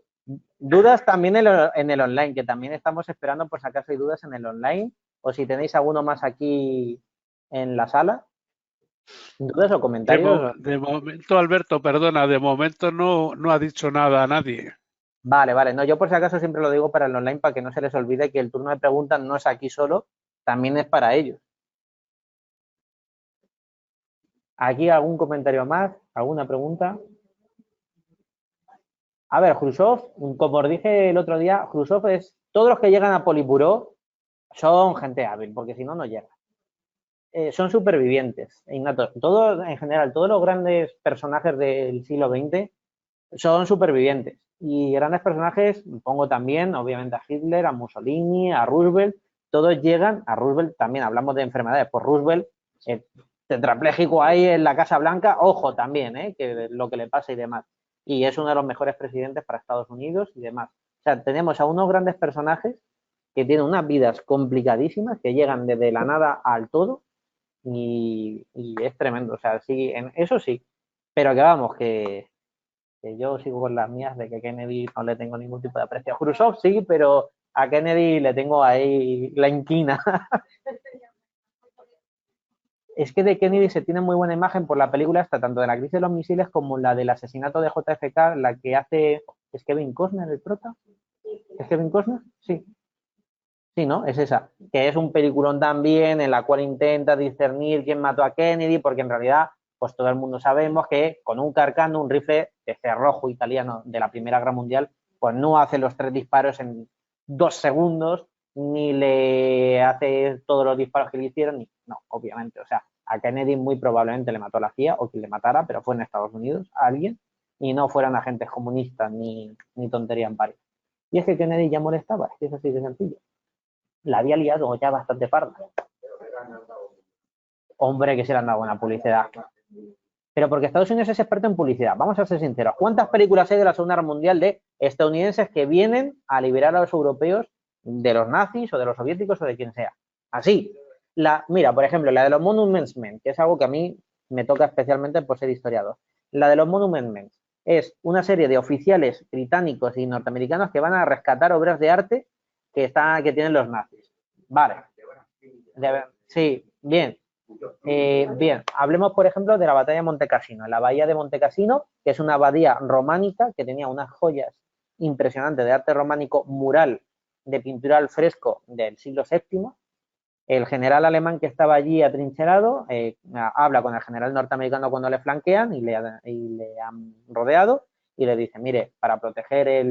dudas también en el online, que también estamos esperando por si acaso hay dudas en el online, o si tenéis alguno más aquí en la sala. ¿Dudas o comentarios? De momento, Alberto, perdona, de momento no ha dicho nada a nadie. Vale, vale. No, yo por si acaso siempre lo digo para el online para que no se les olvide que el turno de preguntas no es aquí solo, también es para ellos. ¿Aquí algún comentario más? ¿Alguna pregunta? A ver, Khrushchev, como os dije el otro día, Khrushchev es, todos los que llegan a Politburó son gente hábil, porque si no, no llegan. Son supervivientes, innatos. Todos, en general, todos los grandes personajes del siglo XX son supervivientes. Y grandes personajes, pongo también, obviamente, a Hitler, a Mussolini, a Roosevelt, todos llegan, a Roosevelt también hablamos de enfermedades, por Roosevelt, tetrapléjico ahí en la Casa Blanca, ojo también, que lo que le pasa y demás. Y es uno de los mejores presidentes para Estados Unidos y demás. O sea, tenemos a unos grandes personajes que tienen unas vidas complicadísimas, que llegan desde la nada al todo y es tremendo. O sea, sí, en eso sí, pero que vamos, que yo sigo con las mías de que Kennedy no le tengo ningún tipo de aprecio. A Khrushchev sí, pero a Kennedy le tengo ahí la inquina. Es que de Kennedy se tiene muy buena imagen por la película esta, tanto de la crisis de los misiles como la del asesinato de JFK, la que hace, ¿es Kevin Costner el prota? ¿Es Kevin Costner? Sí. Sí, ¿no? Es esa, que es un peliculón también en la cual intenta discernir quién mató a Kennedy, porque en realidad, pues todo el mundo sabemos que con un Carcano, un rifle de cerrojo italiano de la Primera Guerra Mundial, pues no hace los 3 disparos en 2 segundos, ni le hace todos los disparos que le hicieron, ni, no, obviamente. O sea, a Kennedy muy probablemente le mató la CIA o quien le matara, pero fue en Estados Unidos a alguien, y no fueran agentes comunistas ni tontería en París. Y es que Kennedy ya molestaba, es que es así de sencillo. La había liado ya bastante parda. Hombre, que se le han dado buena publicidad. Pero porque Estados Unidos es experto en publicidad. Vamos a ser sinceros. ¿Cuántas películas hay de la Segunda Guerra Mundial de estadounidenses que vienen a liberar a los europeos de los nazis o de los soviéticos o de quien sea? Así. Mira, por ejemplo, la de los Monuments Men, que es algo que a mí me toca especialmente por ser historiador. La de los Monuments Men es una serie de oficiales británicos y norteamericanos que van a rescatar obras de arte que tienen los nazis. Vale. Sí, bien. Bien, hablemos por ejemplo de la batalla de Montecassino. En la bahía de Montecassino, que es una abadía románica que tenía unas joyas impresionantes de arte románico mural de pintura al fresco del siglo VII, el general alemán que estaba allí atrincherado habla con el general norteamericano cuando le flanquean y le han rodeado y le dice, mire, para proteger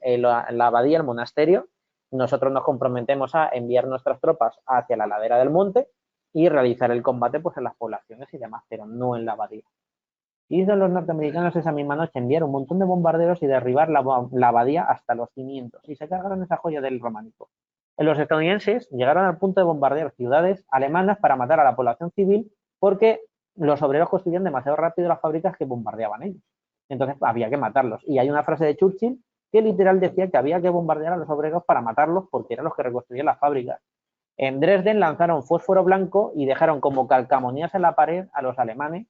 la abadía, el monasterio, nosotros nos comprometemos a enviar nuestras tropas hacia la ladera del monte y realizar el combate pues en las poblaciones y demás, pero no en la abadía. Y dicen los norteamericanos esa misma noche enviar un montón de bombarderos y derribar la abadía hasta los cimientos y se cargaron esa joya del románico. Los estadounidenses llegaron al punto de bombardear ciudades alemanas para matar a la población civil porque los obreros construían demasiado rápido las fábricas que bombardeaban ellos. Entonces había que matarlos. Y hay una frase de Churchill que literal decía que había que bombardear a los obreros para matarlos porque eran los que reconstruían las fábricas. En Dresden lanzaron fósforo blanco y dejaron como calcamonías en la pared a los alemanes,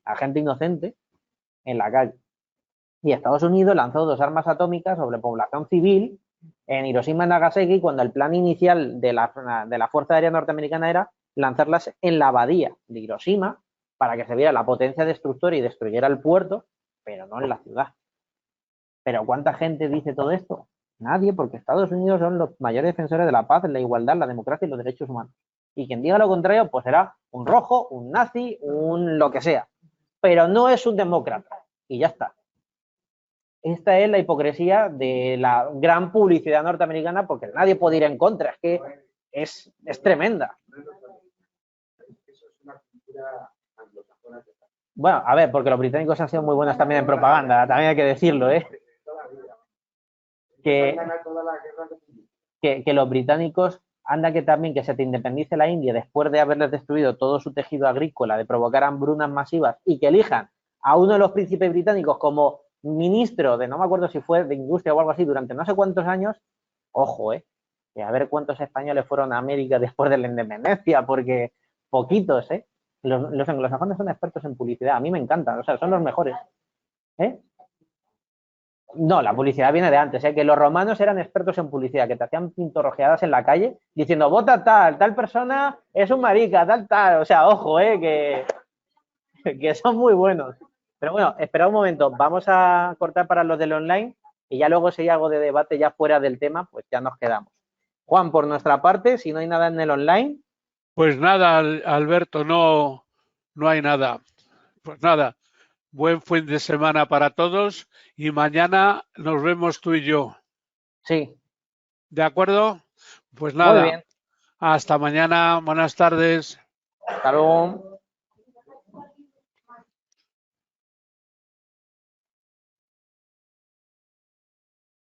a gente inocente, en la calle. Y Estados Unidos lanzó 2 armas atómicas sobre población civil en Hiroshima y Nagasaki cuando el plan inicial de la Fuerza Aérea Norteamericana era lanzarlas en la abadía de Hiroshima para que se viera la potencia destructora y destruyera el puerto, pero no en la ciudad. ¿Pero cuánta gente dice todo esto? Nadie, porque Estados Unidos son los mayores defensores de la paz, la igualdad, la democracia y los derechos humanos. Y quien diga lo contrario, pues será un rojo, un nazi, un lo que sea. Pero no es un demócrata. Y ya está. Esta es la hipocresía de la gran publicidad norteamericana porque nadie puede ir en contra. Es que es tremenda. Bueno, a ver, porque los británicos han sido muy buenos también en propaganda, también hay que decirlo, ¿eh? Que los británicos, anda que también que se te independice la India después de haberles destruido todo su tejido agrícola, de provocar hambrunas masivas y que elijan a uno de los príncipes británicos como ministro de, no me acuerdo si fue de industria o algo así, durante no sé cuántos años, ojo, que a ver cuántos españoles fueron a América después de la independencia, porque poquitos, los anglosajones son expertos en publicidad, a mí me encantan, o sea, son los mejores, No, la publicidad viene de antes, que los romanos eran expertos en publicidad, que te hacían pintorrojeadas en la calle diciendo, vota tal persona es un marica, tal, o sea, ojo, que son muy buenos. Pero bueno, espera un momento, vamos a cortar para los del online y ya luego si hay algo de debate ya fuera del tema, pues ya nos quedamos. Juan, por nuestra parte, si no hay nada en el online. Pues nada, Alberto, no hay nada. Pues nada, buen fin de semana para todos y mañana nos vemos tú y yo. Sí. ¿De acuerdo? Pues Muy nada, bien. hasta mañana, buenas tardes. Hasta luego.